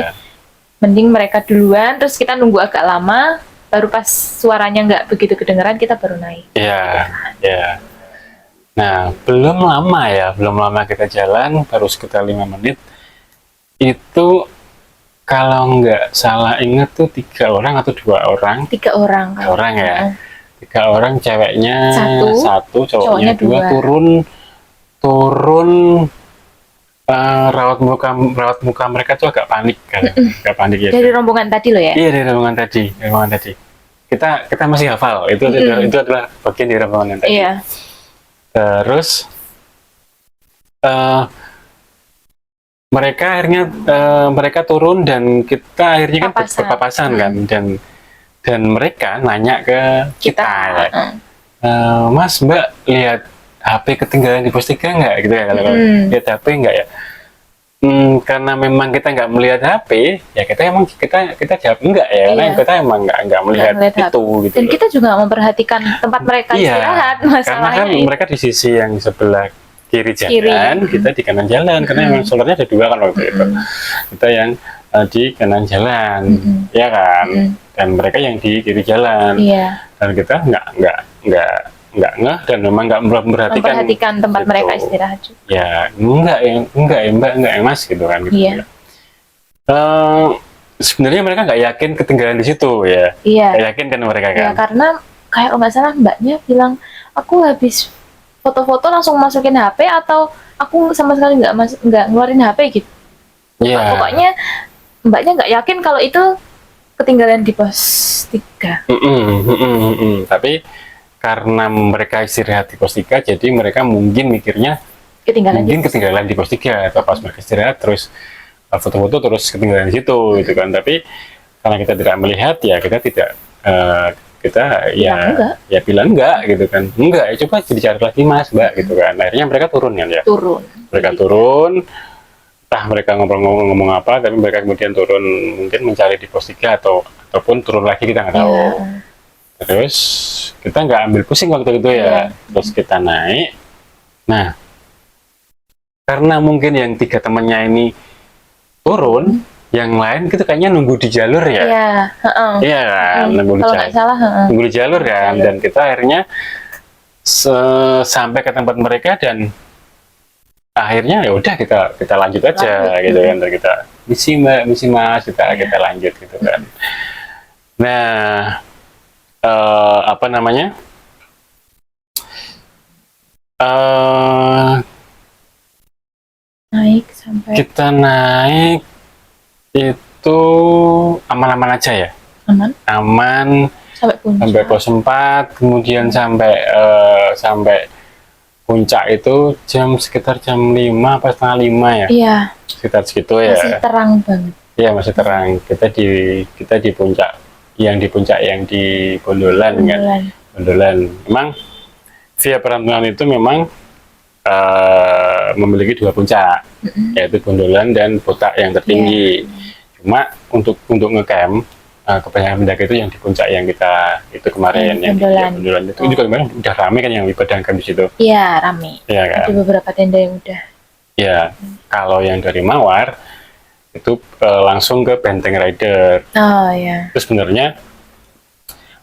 mending mereka duluan, terus kita nunggu agak lama, baru pas suaranya nggak begitu kedengeran kita baru naik. Nah belum lama kita jalan, baru sekitar 5 menit itu. Kalau nggak salah ingat tuh 3 orang atau 2 orang? 3 orang. 3 orang ya. 3 orang, ceweknya 1, cowoknya 2, turun Rawat muka mereka tuh agak panik kan, agak panik ya. Dari rombongan tadi loh ya? Iya, dari rombongan tadi. Kita masih hafal itu adalah bagian dari rombongan yang tadi. Iya. Terus mereka akhirnya mereka turun dan kita akhirnya kan berpapasan kan, dan mereka nanya ke kita ya, Mas Mbak lihat HP ketinggalan di pos 3 nggak gitu ya, kalau lihat HP nggak ya. Karena memang kita nggak melihat HP, ya kita jawab enggak ya, karena kita emang nggak melihat itu gitu. Dan kita juga memperhatikan tempat mereka istirahat, karena kan mereka di sisi yang sebelah kiri jalan, kita di kanan jalan, karena memang solarnya ada 2 kan waktu itu. Kita yang di kanan jalan, ya kan, dan mereka yang di kiri jalan, dan kita nggak ngeh dan memang nggak memperhatikan tempat gitu. Mereka istirahat juga. Ya enggak ya Mbak, enggak ya Mas gitu kan. Gitu, ya. Sebenarnya mereka nggak yakin ketinggalan di situ ya. Nggak yakin kan mereka kan. Ya, karena kayak nggak salah mbaknya bilang aku habis foto-foto langsung masukin HP atau aku sama sekali nggak ngeluarin HP gitu. Pokoknya mbaknya nggak yakin kalau itu ketinggalan di pos 3. Tapi karena mereka istirahat di pos 3, jadi mereka mungkin mikirnya ketinggalan di pos 3, atau pas mereka istirahat terus foto-foto terus ketinggalan di situ gitu kan. Tapi karena kita tidak melihat, ya kita tidak kita bilang enggak gitu kan. Enggak, ya coba dicari lagi Mas Mbak gitu kan. Akhirnya mereka turun kan ya. Mereka turun, entah mereka ngomong apa, tapi mereka kemudian turun, mungkin mencari di pos 3 ataupun turun lagi, kita nggak tahu. Terus kita nggak ambil pusing waktu itu ya. Terus kita naik. Nah, karena mungkin yang 3 temannya ini turun, yang lain gitu kayaknya nunggu di jalur ya. Iya kan, nunggu di jalur kan. Dan kita akhirnya sampai ke tempat mereka, dan akhirnya ya udah kita lanjut aja gitu kan. Dan kita misi Mbak, misi Mas, kita lanjut gitu kan. Nah, apa namanya? Kita naik itu aman-aman aja ya. Aman sampai pos 4, kemudian sampai puncak itu sekitar jam 5 apa setengah 5 ya. Iya. Sekitar segitu ya. Masih terang banget. Iya, masih terang. Kita di puncak yang di Bondolan kan. Bondolan. Memang via perantauan itu memang memiliki 2 puncak, yaitu Bondolan dan Botak yang tertinggi. Cuma untuk ngecamp, kebanyakan pendaki itu yang di puncak yang kita itu kemarin, yang di Bondolan itu juga kemarin udah rame kan yang ibadah camp di situ. Iya, rame. Iya kan. Ada beberapa tenda yang udah. Iya. Kalau yang dari Mawar itu langsung ke Benteng Rider. Oh iya. Terus sebenarnya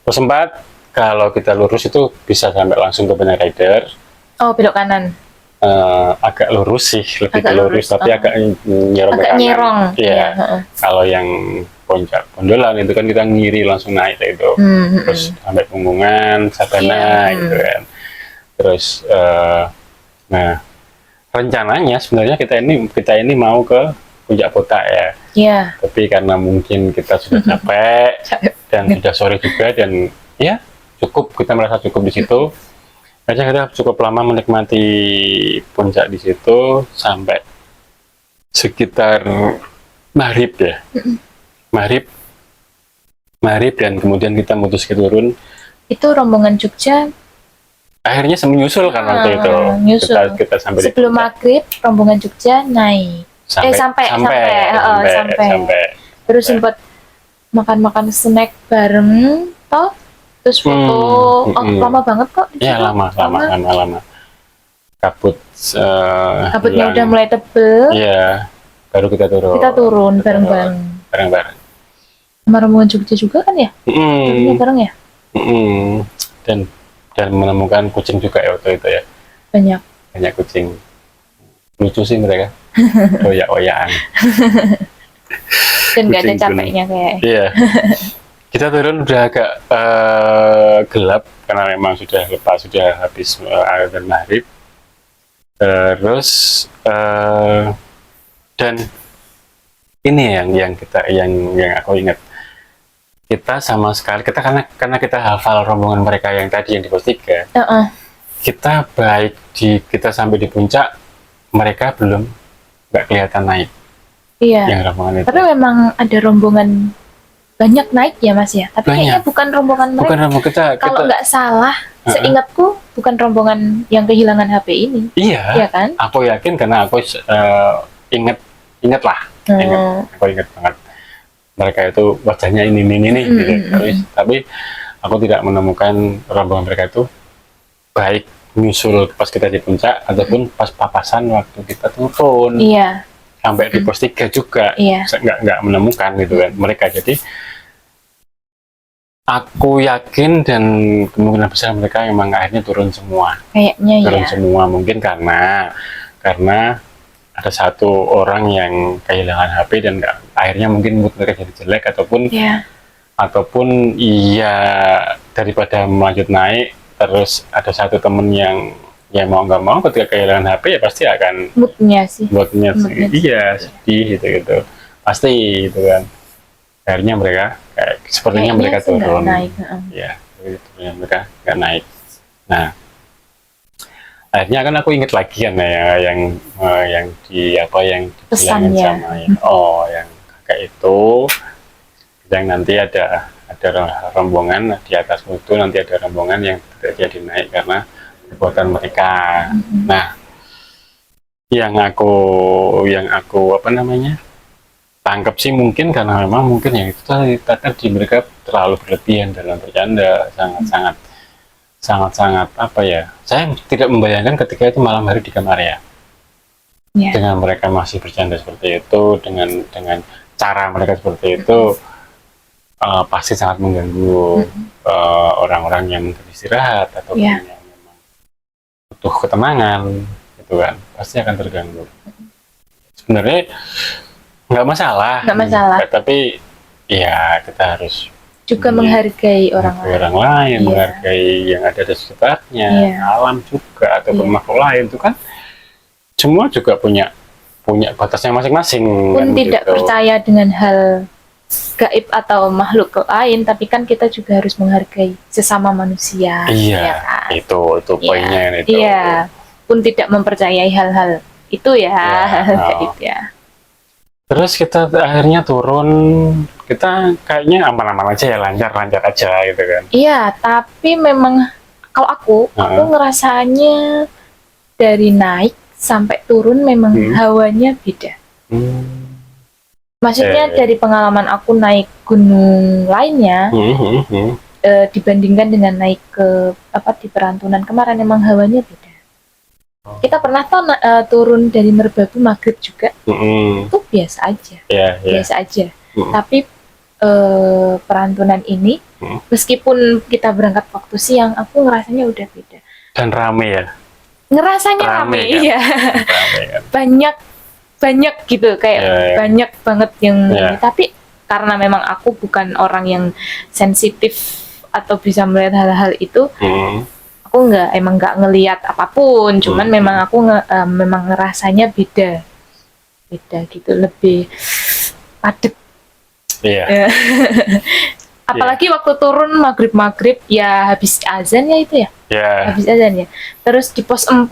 pos 4 kalau kita lurus itu bisa sampai langsung ke Benteng Rider. Oh, belok kanan. Agak lurus sih, lebih ke lurus, tapi agak nyerong ke kanan. Iya. Kalau yang puncak Bondolan itu kan kita ngiri langsung naik itu, terus sampai Punggungan, Sabana gitu kan. Terus, nah rencananya sebenarnya kita ini mau ke Puncak Botak ya. Iya. Tapi karena mungkin kita sudah capek dan sudah sore juga, dan ya kita merasa cukup di situ. Aja kita cukup lama menikmati puncak di situ sampai sekitar maghrib ya. Maghrib dan kemudian kita memutuskan turun. Itu rombongan Jogja akhirnya menyusul kan waktu itu. Kita sampai sebelum maghrib rombongan Jogja naik. Sampai. Terus sempat makan snack bareng toh. Terus foto, lama banget kok di situ. Iya, lama. Kabutnya udah mulai tebel. Iya, baru kita turun bareng-bareng. Sama rombongan Jogja juga kan ya? Turunnya bareng ya? Dan menemukan kucing juga ya waktu itu ya. Banyak kucing. Lucu sih mereka. Oyak-oyakan. Dan nggak ada capeknya kayak. Iya. Kita turun udah agak gelap karena memang sudah habis azan maghrib. Terus Dan ini yang aku ingat, kita sama sekali karena kita hafal rombongan mereka yang tadi yang di pos 3. Kita kita sampai di puncak, mereka belum nggak kelihatan naik. Iya. Yang rombongan itu. Tapi memang ada rombongan banyak naik ya Mas ya. Tapi kayaknya bukan rombongan mereka. Bukan rombongan kita. Kalau nggak salah, seingatku bukan rombongan yang kehilangan HP ini. Iya. Iya kan? Aku yakin karena aku ingat lah. Aku ingat banget. Mereka itu wajahnya ini gitu. Tapi aku tidak menemukan rombongan mereka itu baik nyusul pas kita di puncak ataupun pas papasan waktu kita turun. Iya. Sampai di pos 3 juga. Iya. Nggak menemukan gitu kan mereka. Jadi aku yakin dan kemungkinan besar mereka memang akhirnya turun semua. Kayaknya turun semua, mungkin karena ada satu orang yang kehilangan HP dan akhirnya mungkin mood mereka jadi jelek ataupun daripada melanjut naik, terus ada satu temen yang mau nggak mau ketika kehilangan HP ya pasti akan moodnya iya sedih gitu pasti gitu kan. Akhirnya mereka sepertinya mereka turun ya, mereka nggak naik. Nah, akhirnya kan aku inget lagi kan yang dibilangin sama yang kakak itu, yang nanti ada rombongan di atas itu, nanti ada rombongan yang tidak jadi naik karena perbuatan mereka. Nah, yang aku tangkap sih mungkin karena memang mungkin yang itu tadi mereka terlalu berlebihan dalam bercanda, sangat apa ya, saya tidak membayangkan ketika itu malam hari di kamar ya. Dengan mereka masih bercanda seperti itu, dengan cara mereka seperti itu, pasti sangat mengganggu orang-orang yang beristirahat atau yang memang butuh ketenangan gitu kan, pasti akan terganggu. Sebenarnya nggak masalah, tapi ya kita harus juga menghargai orang lain, menghargai yang ada di sekitarnya, alam juga atau makhluk lain itu kan semua juga punya batasnya masing-masing. Pun tidak percaya dengan hal gaib atau makhluk lain, tapi kan kita juga harus menghargai sesama manusia. Iya, kan? itu poinnya itu. Iya, pun tidak mempercayai hal-hal itu gaib ya. Terus kita akhirnya turun, kita kayaknya aman-aman aja ya, lancar aja gitu kan. Iya, tapi memang kalau aku ngerasanya dari naik sampai turun memang hawanya beda. Maksudnya dari pengalaman aku naik gunung lainnya, dibandingkan dengan naik ke di Perantunan kemarin, memang hawanya beda. Kita pernah turun dari Merbabu maghrib juga, itu biasa aja, biasa aja. Tapi Perantunan ini, meskipun kita berangkat waktu siang, aku ngerasanya udah beda. Dan rame ya? Ngerasanya rame kan? Iya. Kan? banyak gitu, kayak banyak banget yang ini. Tapi karena memang aku bukan orang yang sensitif atau bisa melihat hal-hal itu, aku emang nggak ngelihat apapun, cuman memang aku memang ngerasanya beda gitu, lebih padat. Iya. Apalagi waktu turun maghrib ya habis azan ya itu ya. Habis azan ya. Terus di pos 4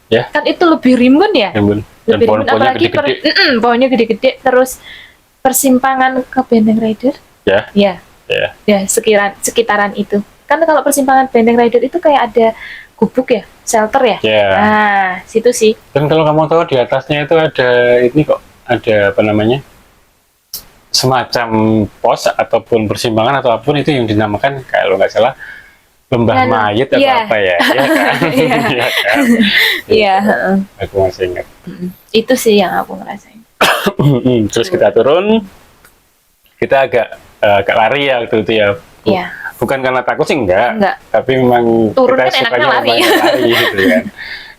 kan itu lebih rimbun ya. Lebih rimbun, apalagi pohonnya gede-gede. Terus persimpangan ke Benteng Rider. Ya, sekitaran itu. Kan kalau persimpangan Benteng Rider itu kayak ada gubuk ya, shelter ya. Nah, situ sih. Dan kalau kamu tahu di atasnya itu ada ini kok, ada apa namanya, semacam pos ataupun persimpangan atau apapun itu yang dinamakan kalau nggak salah lembah mayit atau apa ya, Iya. Aku masih ingat. Itu sih yang aku ngerasain. Terus kita turun, kita agak lari ya waktu itu ya. Bukan karena takut sih enggak. Tapi memang turun kita kan sukanya lari gitu kan.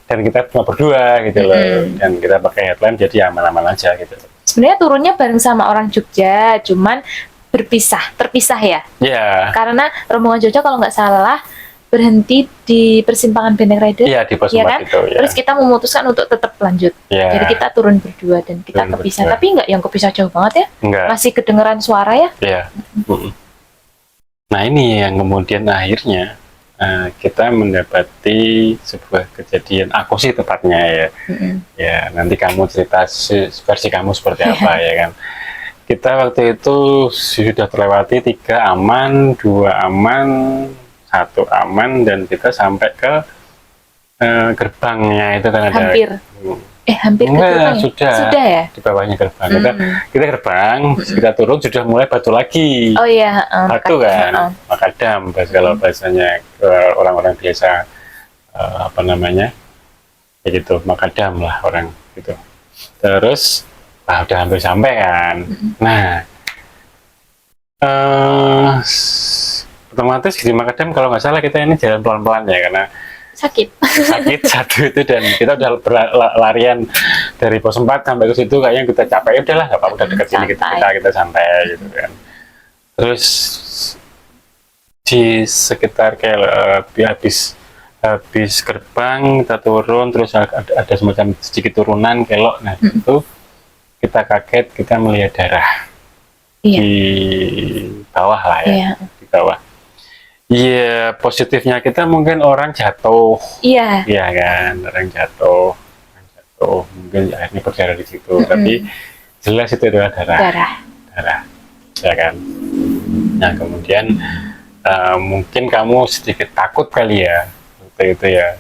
Dan kita cuma berdua gitu loh. Dan kita pakai headlamp jadi aman-aman aja gitu. Sebenarnya turunnya bareng sama orang Jogja, cuman terpisah ya. Iya. Karena rombongan Jogja kalau nggak salah berhenti di persimpangan Benteng Rider. Iya, di pos 4 kan? itu. Ya. Terus kita memutuskan untuk tetap lanjut. Ya. Jadi kita turun berdua dan kita kepisah. Tapi nggak yang kepisah jauh banget ya? Enggak. Masih kedengeran suara ya? Iya. Nah ini yang kemudian akhirnya kita mendapati sebuah kejadian. Aku sih tepatnya ya. Ya nanti kamu cerita versi kamu seperti apa ya kan. Kita waktu itu sudah terlewati 3 aman, 2 aman, 1 aman, dan kita sampai ke gerbangnya itu kan ada. Hampir ke gerbang ya? Sudah ya? Di bawahnya gerbang. Kita gerbang, kita turun sudah mulai batu lagi. Oh iya. Batu kan, makadam. Kalau bahasanya orang-orang biasa apa namanya, ya gitu, makadam lah orang gitu. Terus udah hampir sampai kan. Nah, otomatis di makadam kalau nggak salah kita ini jalan pelan-pelan ya karena sakit satu itu, dan kita udah berlarian dari pos 4 sampai ke situ kayaknya kita capek, ya udahlah nggak apa-apa, udah dekat sini kita santai gitu kan. Terus di sekitar kayak habis gerbang kita turun, terus ada semacam sedikit turunan kelok. Nah itu kita kaget, kita melihat darah di bawah lah ya, di bawah. Iya, positifnya kita mungkin orang jatuh. Iya kan, orang jatuh, mungkin akhirnya berdarah di situ. Tapi jelas itu adalah darah, ya kan. Nah kemudian mungkin kamu sedikit takut kali ya waktu itu ya.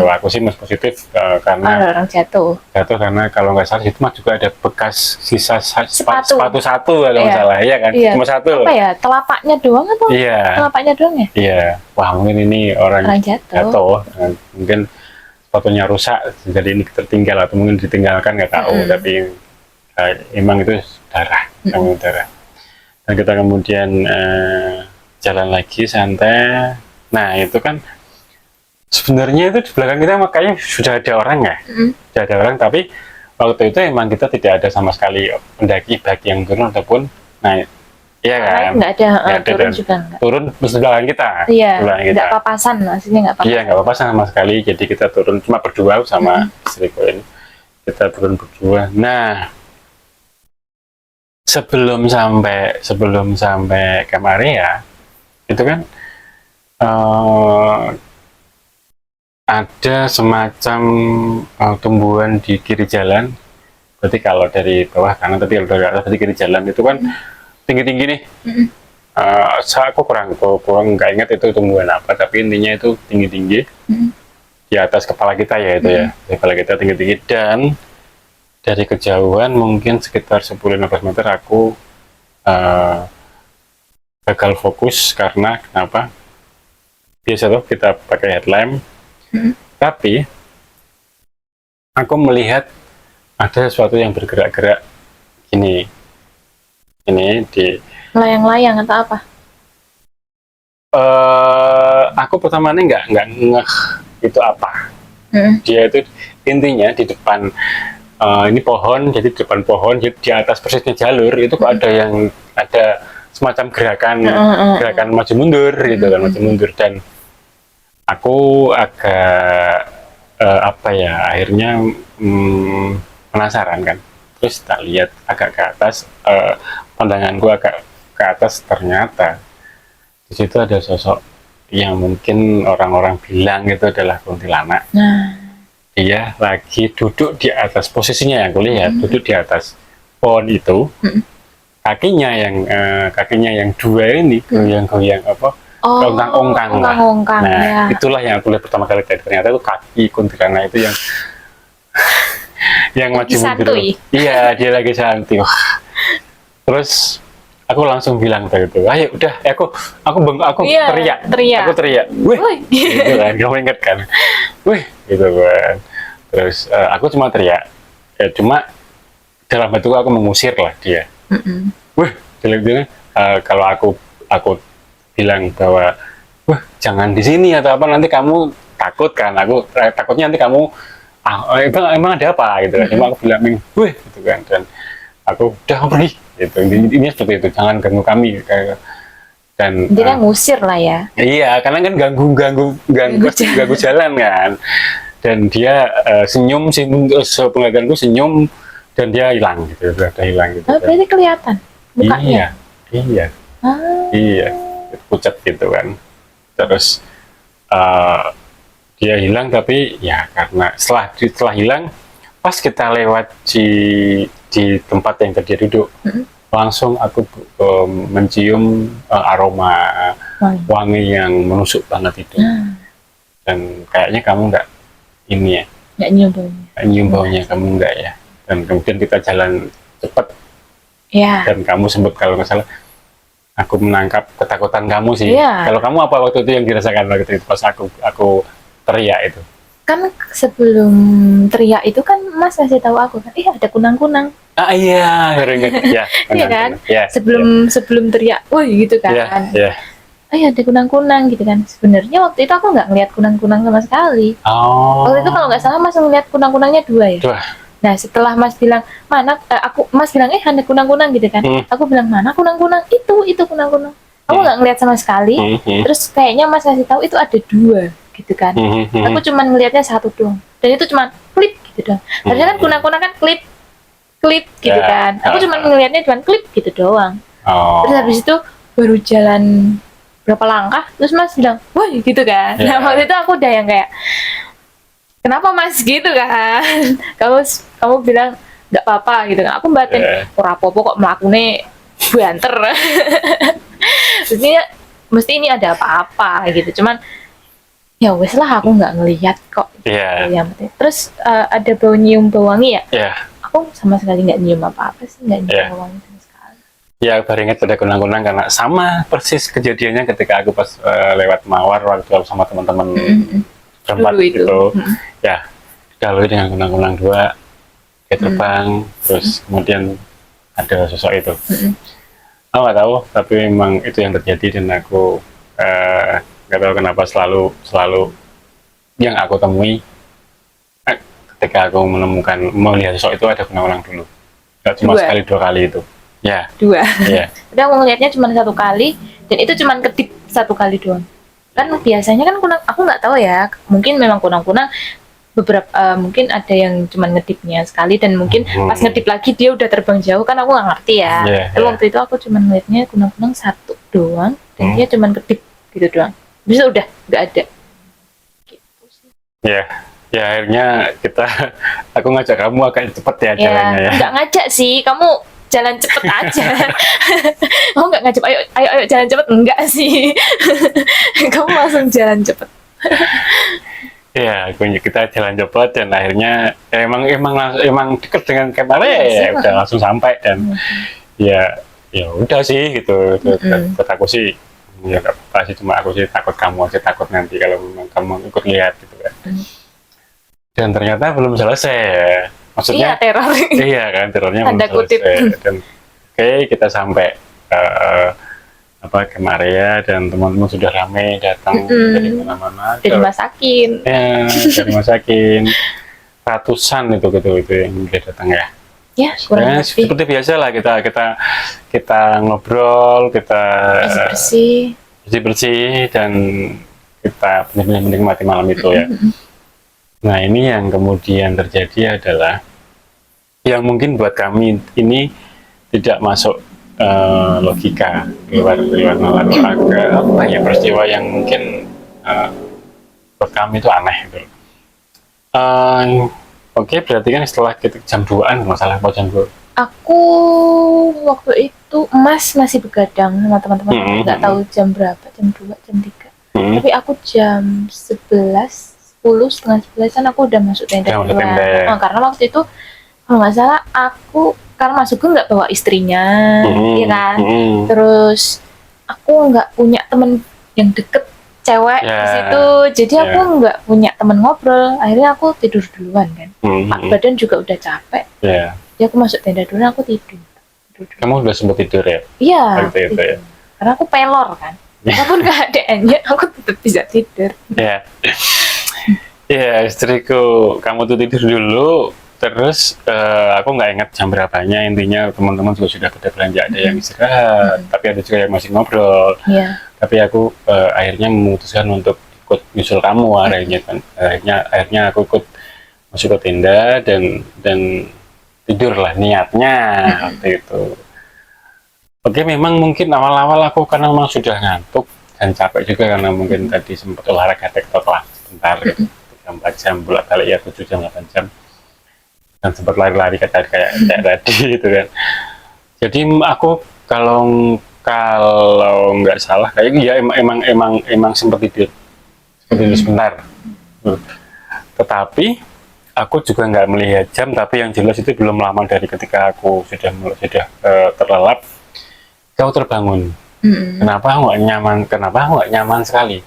Kalau aku sih masih positif karena orang jatuh karena kalau nggak salah itu mah juga ada bekas sisa sepatu satu kalau nggak salah ya kan. Cuma satu. Apa ya, telapaknya doang atau telapaknya doang ya? Iya, wah mungkin ini orang jatuh. Mungkin sepatunya rusak jadi ini tertinggal atau mungkin ditinggalkan nggak tahu. Tapi emang itu darah, darah. Dan kita kemudian jalan lagi santai. Nah itu kan sebenarnya itu di belakang kita makanya sudah ada orang ya, sudah ada orang, tapi waktu itu emang kita tidak ada sama sekali pendaki baik yang turun ataupun naik, iya kan? Nggak ada, turun juga nggak. Turun di belakang kita. Iya, nggak papasan, maksudnya nggak papasan. Iya, nggak papasan sama sekali, jadi kita turun cuma berdua sama istriku ini, kita turun berdua. Nah, sebelum sampai ke Maria, itu kan ada semacam tumbuhan di kiri jalan. Berarti kalau dari bawah kanan, tapi kalau dari atas di kiri jalan itu kan tinggi-tinggi nih. Aku kurang nggak ingat itu tumbuhan apa, tapi intinya itu tinggi-tinggi di atas kepala kita ya itu ya. Di kepala kita tinggi-tinggi, dan dari kejauhan mungkin sekitar 10-15 meter aku gagal fokus karena kenapa? Biasa tuh kita pakai headlamp. Tapi aku melihat ada sesuatu yang bergerak-gerak ini di layang-layang atau apa? Aku pertamanya nggak ngeh itu apa. Dia itu intinya di depan ini pohon, jadi di depan pohon, jadi di atas persisnya jalur itu kok ada semacam gerakan maju mundur gitu kan, maju mundur, dan aku agak apa ya, akhirnya penasaran kan, terus tak lihat agak ke atas, pandanganku agak ke atas, ternyata di situ ada sosok yang mungkin orang-orang bilang itu adalah kuntilanak. Dia lagi duduk di atas, posisinya yang aku lihat duduk di atas pohon itu, kakinya yang dua ini goyang-goyang apa, ongkang-ongkang lah. Nah, itulah yang aku lihat pertama kali tadi. Ternyata itu kaki kuntilanak itu yang maju mundur. Iya, dia lagi santai. Terus aku langsung bilang begitu, ayo udah, aku teriak, wih, gitu kan, kamu inget kan, wih, gitu kan. Terus aku cuma teriak, ya cuma dalam hatiku aku mengusir lah dia. Wih, jelek-jelek. Kalau aku bilang bahwa wah jangan di sini atau apa, nanti kamu takut kan, aku takutnya nanti kamu emang ada apa gitu kan. Cuma aku bilang wih gitu kan, dan aku udah pergi gitu, ini seperti itu, jangan ganggu kami kayak. Dan dia ngusir lah ya. Iya, karena kan ganggu jalan kan. Dan dia senyum sih, sepenggaganku senyum dan dia hilang gitu, udah hilang gitu. Oh, berarti kelihatan mukanya. Iya. Iya, pucat gitu kan. Terus dia hilang, tapi ya karena setelah hilang, pas kita lewat di tempat yang tadi duduk, langsung aku mencium aroma wangi yang menusuk banget itu. Dan kayaknya kamu nggak ini ya, nggak nyium baunya, kamu nggak ya. Dan kemudian kita jalan cepat, dan kamu sempat, kalau nggak salah, aku menangkap ketakutan kamu sih. Kalau kamu apa waktu itu yang dirasakan waktu itu pas aku teriak itu? Kan sebelum teriak itu kan Mas kasih tahu aku kan, ada kunang-kunang. Iya, ya. Iya kan? Sebelum teriak, woi gitu kan. Ada kunang-kunang gitu kan. Sebenarnya waktu itu aku nggak ngeliat kunang-kunang sama sekali. Waktu itu kalau nggak salah Mas ngeliat kunang-kunangnya 2 ya. Nah setelah Mas bilang mana, Mas bilang ada kunang-kunang gitu kan. Aku bilang mana kunang-kunang, itu kunang-kunang. Aku nggak ngeliat sama sekali. Terus kayaknya Mas kasih tahu itu ada 2 gitu kan. Aku cuma ngelihatnya 1 doang. Dan itu cuma klip gitu doang. Harusnya kan kunang-kunang kan klip gitu kan. Aku cuma ngelihatnya cuma klip gitu doang. Terus habis itu baru jalan berapa langkah, terus Mas bilang, woi gitu kan. Nah waktu itu aku udah yang kayak, kenapa Mas gitu kan? kamu bilang nggak apa-apa gitu kan. Aku batin, ora apa-apa kok melakukannya banter. mesti ini ada apa-apa gitu. Cuman ya wes lah, aku nggak ngelihat kok. Terus ada bau wangi ya. Aku sama sekali nggak nyium apa-apa sih, nggak nyium bau wangi sama sekali. Ya baru ingat ada kunang-kunang karena sama persis kejadiannya ketika aku pas lewat Mawar waktu sama teman-teman berempat gitu. Ya kalau dengan kunang-kunang 2 kayak terbang, terus kemudian ada sosok itu. Aku nggak tahu, tapi memang itu yang terjadi, dan aku nggak tahu kenapa selalu yang aku temui ketika aku melihat sosok itu ada kunang-kunang dulu. Nggak cuma sekali 2 kali itu. 2. Udah aku ngelihatnya cuma 1 kali, dan itu cuma kedip 1 kali doang. Kan biasanya kan aku nggak tahu ya, mungkin memang kunang-kunang beberapa mungkin ada yang cuma ngedipnya sekali, dan mungkin pas ngedip lagi dia udah terbang jauh, kan aku nggak ngerti ya. Tapi waktu itu aku cuma ngelihatnya kunang-kunang 1 doang, dan dia cuma kedip gitu doang. Bisa udah nggak ada. Gitu sih. Ya akhirnya aku ngajak kamu agak cepet ya jalannya ya. Nggak ngajak sih, kamu jalan cepet aja. Kamu nggak ngajak, ayo jalan cepet, enggak sih. Kamu langsung jalan cepet. Kita jalan cepet, dan akhirnya emang deket dengan kemarin, udah langsung sampai, dan ya udah sih gitu. Buat aku sih ya nggak apa-apa sih, cuma aku sih takut kamu aja, takut nanti kalau memang kamu ikut lihat gitu kan. Dan ternyata belum selesai ya. Maksudnya teror. Iya kan, terornya belum selesai. Dan kita sampai ke Maria, dan teman-teman sudah ramai datang dari mana-mana. Dari masakin. Dari masakin. Ratusan itu yang udah datang ya. Kurang lebih. Seperti biasa lah, kita ngobrol, kita bersih, dan kita benar-benar menikmati malam itu ya. Nah ini yang kemudian terjadi adalah yang mungkin buat kami ini tidak masuk logika, luar nalar, apa ya, peristiwa yang mungkin buat kami itu aneh gitu. Oke, berarti kan setelah kita jam 2-an, masalah apa jam 2? Aku waktu itu Mas masih begadang sama teman-teman, nggak tahu jam berapa, jam 2, jam 3. Tapi aku jam 11, 10, setengah 11-an aku udah masuk tenda duluan. Karena waktu itu kalau nggak salah aku, karena masuk nggak bawa istrinya, ya kan. Terus aku nggak punya temen yang deket cewek di situ, jadi aku nggak punya temen ngobrol. Akhirnya aku tidur duluan kan. Badan juga udah capek. Jadi aku masuk tenda duluan, aku tidur. Kamu udah sempat tidur ya? Iya. Ya? Karena aku pelor kan. Walaupun keadaannya aku tetap bisa tidur. Iya, istriku, kamu tuh tidur dulu, terus aku nggak ingat jam berapanya, intinya teman-teman juga sudah pada belanja, ada yang istirahat, tapi ada juga yang masih ngobrol. Tapi aku akhirnya memutuskan untuk ikut nyusul kamu akhirnya kan. Akhirnya aku ikut masuk ke tenda dan tidurlah niatnya waktu itu. Oke, memang mungkin awal-awal aku karena memang sudah ngantuk dan capek juga karena mungkin tadi sempat olahraga TikTok lah sebentar gitu. 4 jam bolak-balik ya, 7 jam 8 jam, dan sempat lari-lari kayak tadi gitu kan. Jadi aku kalau nggak salah kayaknya ya emang sempat tidur sebentar. Tetapi aku juga nggak melihat jam, tapi yang jelas itu belum lama dari ketika aku sudah terlelap, kau terbangun. Kenapa aku nggak nyaman sekali?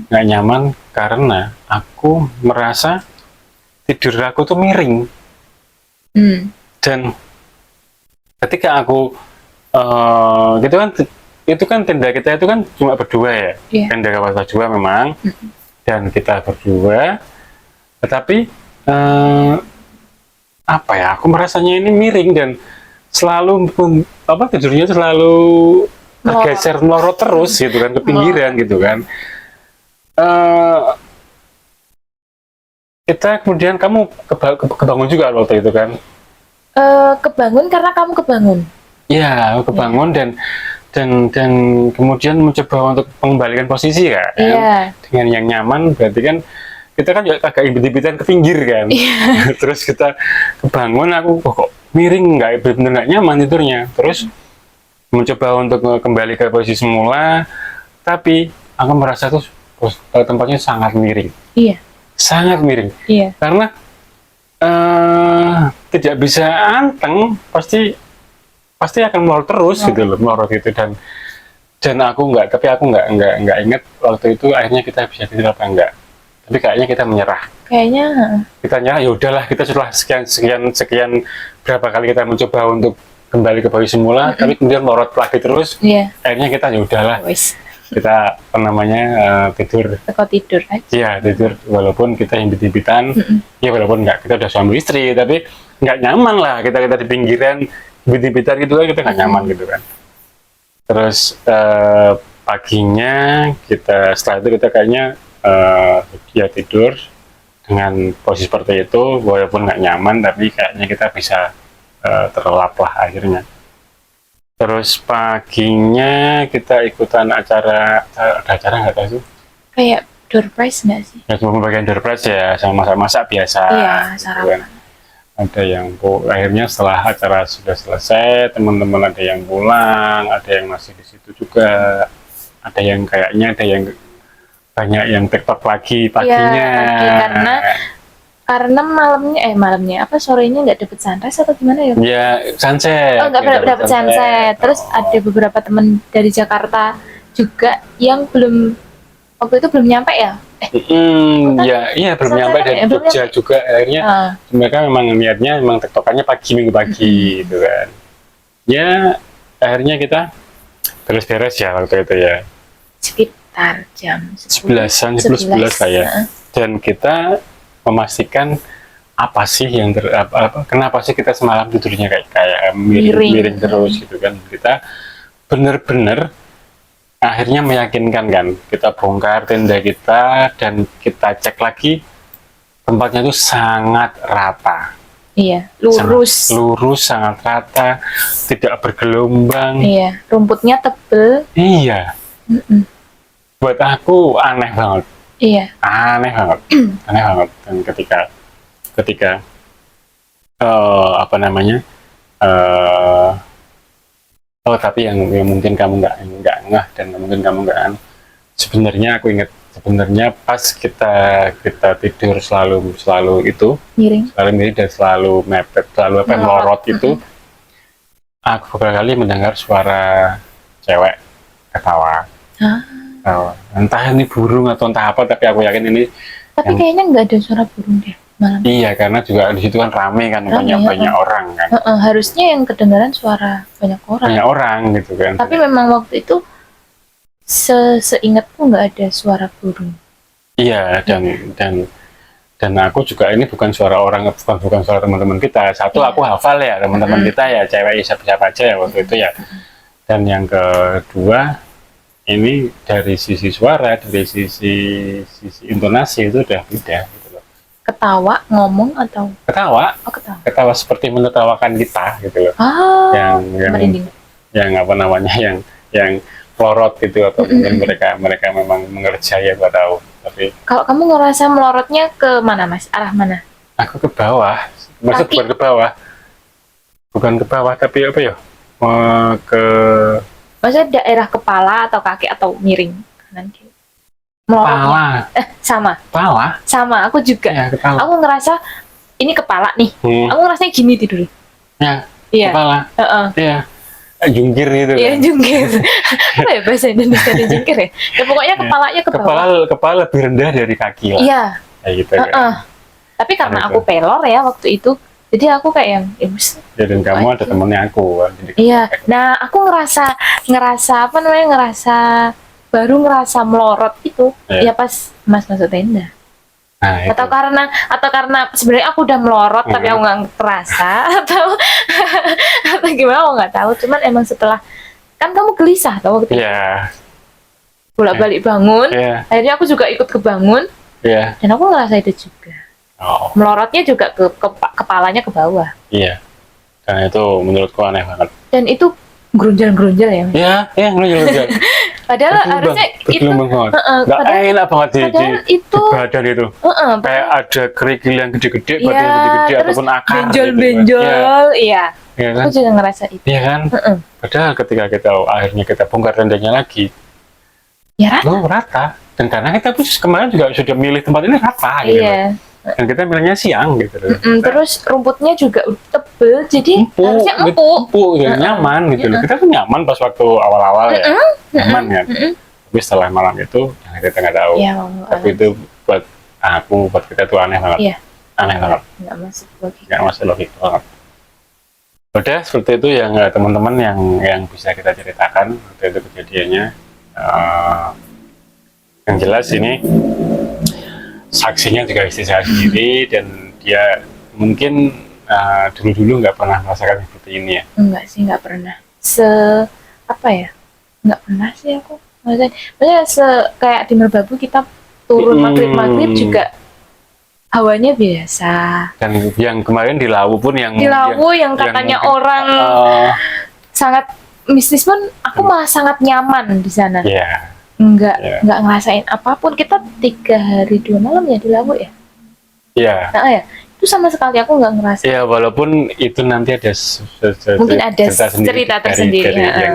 Nggak nyaman karena aku merasa tidur aku tuh miring. Dan ketika aku gitu kan, itu kan tenda kita itu kan cuma berdua ya, tenda kapasitas 2 memang, dan kita berdua, tetapi apa ya, aku merasanya ini miring dan selalu tidurnya selalu tergeser melorot terus gitu kan, ke pinggiran gitu kan. Kita kemudian kamu kebangun juga waktu itu kan? Kebangun karena kamu kebangun. Iya, kebangun dan kemudian mencoba untuk mengembalikan posisi kan, dengan yang nyaman. Berarti kan kita kan juga agak ibit-ibitan ke pinggir kan. Terus kita kebangun, aku kok miring, benar-benar nggak nyaman tidurnya. Terus mencoba untuk kembali ke posisi semula, tapi aku merasa tuh tempatnya sangat miring. Sangat miring. Karena tidak bisa anteng, pasti akan melorot terus gitu loh, melorot gitu. Dan aku nggak ingat waktu itu akhirnya kita bisa tidur apa enggak. Tapi kayaknya kita menyerah. Kita nyerah, ya udahlah, kita sudah sekian berapa kali kita mencoba untuk kembali ke posisi semula, tapi kemudian melorot lagi terus. Akhirnya kita ya udahlah. Kita tidur. Kau tidur aja. Iya, tidur walaupun kita himbit-himbitan. Ya walaupun kita udah suami istri, tapi nggak nyaman lah kita di pinggiran himbit-himbitan gitu kan, kita nggak nyaman gitu kan. Terus paginya setelah itu kita kayaknya ya tidur dengan posisi seperti itu, walaupun nggak nyaman tapi kayaknya kita bisa terlelap lah akhirnya. Terus paginya kita ikutan ada acara nggak tahu sih? Kayak door prize nggak sih? Ya cuma pembagian door prize ya, sama masak-masak biasa. Sarapan. Ada yang akhirnya setelah acara sudah selesai, teman-teman ada yang pulang, ada yang masih di situ juga, ada yang banyak yang TikTok lagi paginya. Karena malamnya sorenya nggak dapet sunrise atau gimana ya? Ya, sunset. Nggak dapet sunset. Terus ada beberapa teman dari Jakarta juga yang waktu itu belum nyampe ya? Belum nyampe dari Jogja juga. Akhirnya mereka memang niatnya TikTokannya minggu pagi gitu kan. Ya, akhirnya kita beres-beres ya waktu itu ya. Sekitar jam 11 lah ya. Dan kita memastikan apa sih yang kenapa sih kita semalam tidurnya kayak miring terus gitu kan. Kita benar-benar akhirnya meyakinkan kan, kita bongkar tenda kita dan kita cek lagi, tempatnya itu sangat rata. Lurus, sangat rata, tidak bergelombang. Rumputnya tebel. Buat aku aneh banget. Aneh banget. Dan ketika tapi yang mungkin kamu nggak ngeh dan mungkin kamu nggak sebenarnya aku ingat, sebenarnya pas kita tidur selalu itu miring dan selalu mepet, selalu melorot itu, aku beberapa kali mendengar suara cewek ketawa. Entah ini burung atau entah apa, tapi aku yakin ini. Tapi kayaknya nggak ada suara burung deh malam. Iya, karena juga di situ kan rame kan, banyak orang kan. Harusnya yang kedengaran suara banyak orang. Banyak orang gitu kan. Tapi memang waktu itu seingatku nggak ada suara burung. Iya, dan Dan aku juga ini bukan suara orang, bukan suara teman-teman kita. Satu, aku hafal ya teman-teman kita ya, cewek siapa aja ya waktu itu ya. Dan yang kedua, ini dari sisi suara, dari sisi intonasi itu udah beda gitu loh. Ketawa, ngomong atau? Ketawa. Oh, ketawa. Ketawa seperti menertawakan kita gitu loh. Yang apa namanya, yang melorot gitu, atau mungkin mereka memang mengerjai, gak tahu. Tapi kalau kamu ngerasa melorotnya ke mana, Mas? Arah mana? Aku ke bawah. Maksud bukan ke bawah. Bukan ke bawah, tapi apa ya? Maksudnya daerah kepala atau kaki atau miring kanan kiri? Kepala. Sama. Kepala. Sama, aku juga. Ya, kepala. Aku ngerasa ini kepala nih. Aku ngerasanya gini tidur. Ya. Iya. Kepala. Iya. Jungkir gitu. Iya, jungkir. Apa ya bahasa Indonesia jungkir ya? Ya pokoknya kepalanya ke bawah. Kepala lebih rendah dari kaki lah. Iya. Kayak gitu. Tapi karena aku pelor ya waktu itu, jadi aku kayak yang dan kamu ada temennya aku kan. Iya. Nah, aku ngerasa apa namanya, baru ngerasa melorot itu ya pas Mas masuk tenda. Nah, atau karena sebenarnya aku udah melorot tapi aku nggak terasa atau gimana aku nggak tahu, cuman emang setelah kan kamu gelisah tau waktu itu. Bolak-balik bangun, akhirnya aku juga ikut kebangun, dan aku ngerasa itu juga. Melorotnya juga ke kepalanya ke bawah. Iya. Dan itu menurutku aneh banget. Dan itu gerunjal-gerunjal ya. Iya, gerunjal. Padahal harusnya itu nggak enak banget di badan itu. Kayak ada kerikil yang gede-gede, badan yang gede-gede, ataupun akar. Benjol-benjol, iya. Aku juga ngerasa itu. Iya kan? Padahal ketika akhirnya kita bongkar tendanya lagi, ya rata. Dan karena kita kemarin juga sudah milih tempat ini rata gitu. Iya. Dan kita milihnya siang gitu. Terus rumputnya juga tebel, jadi harusnya empuk, nyaman gitu loh. Kita tuh nyaman pas waktu awal-awal ya, nyaman kan. Tapi setelah malam itu, kita nggak tahu. Tapi itu buat kita tuh aneh banget. Iya. Aneh banget. Nggak masuk logika banget. Udah seperti itu yang teman-teman yang bisa kita ceritakan waktu itu kejadiannya. Yang jelas ini saksinya juga istri saya sendiri, dan dia mungkin dulu-dulu nggak pernah merasakan seperti ini ya. Enggak sih, nggak pernah. Nggak pernah sih aku. Maksudnya kayak di Merbabu kita turun maghrib juga hawanya biasa. Dan yang kemarin di Lawu pun yang katanya orang sangat mistis pun, aku malah sangat nyaman di sana. Iya. Nggak ngerasain apapun. Kita 3 hari 2 malam ya di Lawu ya. Iya. Nah, ya itu sama sekali aku nggak ngerasa. Iya, walaupun itu nanti ada mungkin ada cerita tersendiri dari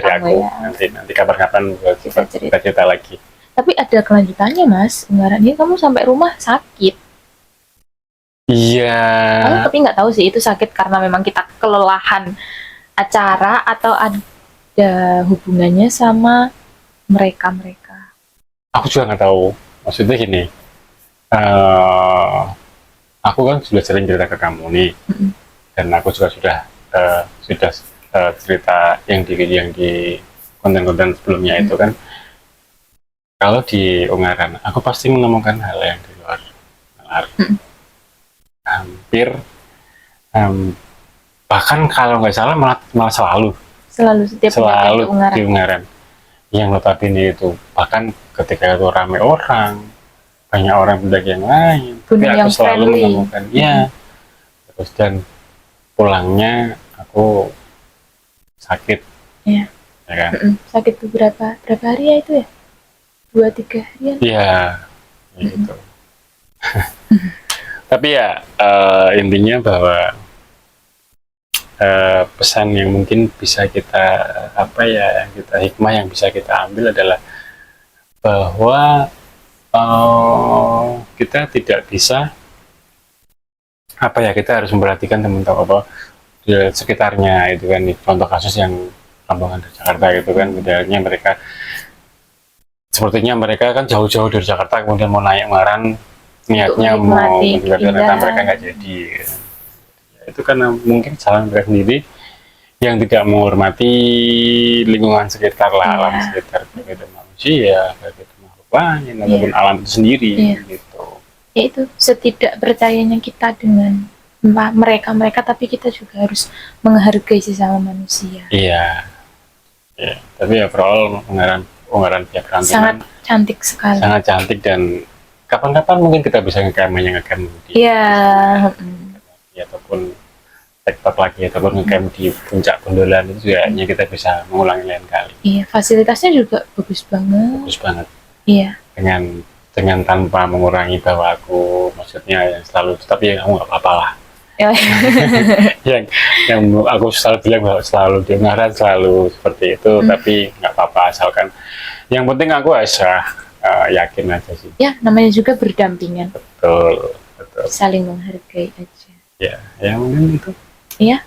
aku ya. Nanti kapan-kapan kita cerita lagi. Tapi ada kelanjutannya, Mas. Ungaran ini kamu sampai rumah sakit. Iya. Tapi nggak tahu sih itu sakit karena memang kita kelelahan acara atau ada hubungannya sama mereka. Aku juga nggak tahu. Maksudnya gini, aku kan sudah sering cerita ke kamu nih, dan aku juga sudah cerita yang di konten-konten sebelumnya itu kan. Kalau di Ungaran, aku pasti menemukan hal yang di luar nalar. Hampir, bahkan kalau nggak salah malah selalu setiap di Ungaran. Yang notabene itu bahkan ketika itu ramai orang, banyak orang pendaki yang lain, tapi aku selalu menemukan terus, dan pulangnya aku sakit, ya kan? Sakit berapa hari ya itu ya? 2-3 harian? Iya, gitu. Tapi ya intinya bahwa pesan yang mungkin bisa kita hikmah yang bisa kita ambil adalah bahwa kita tidak bisa kita harus memperhatikan teman-teman di sekitarnya itu kan. Contoh kasus yang rombongan dari Jakarta gitu kan, modelnya sepertinya mereka kan jauh-jauh dari Jakarta kemudian mau naik Ungaran, niatnya mau ternyata mereka nggak jadi. Itu karena mungkin kesalahan mereka sendiri yang tidak menghormati lingkungan sekitar alam sekitar, baik itu manusia, baik itu makhluk lain ataupun alam itu sendiri gitu. yaitu setidak percayanya kita dengan mereka, tapi kita juga harus menghargai sesama manusia. Iya. Ya, tapi overall unggahan pihak rantingan sangat cantik sekali. Sangat cantik, dan kapan-kapan mungkin kita bisa ngecam Iya. Ataupun TikTok lagi, ataupun ngecam di puncak gondolan itu juga kita bisa mengulangi lain kali. Iya, fasilitasnya juga bagus banget. Bagus banget. Iya. Dengan tanpa mengurangi bahwa aku maksudnya yang selalu, tapi ya kamu nggak apa-apa lah. yang aku selalu bilang bahwa selalu dengaran selalu seperti itu, tapi nggak apa-apa, asalkan yang penting aku bisa yakin aja sih. Ya, namanya juga berdampingan. Betul. Saling menghargai aja. Ya mungkin itu. Iya.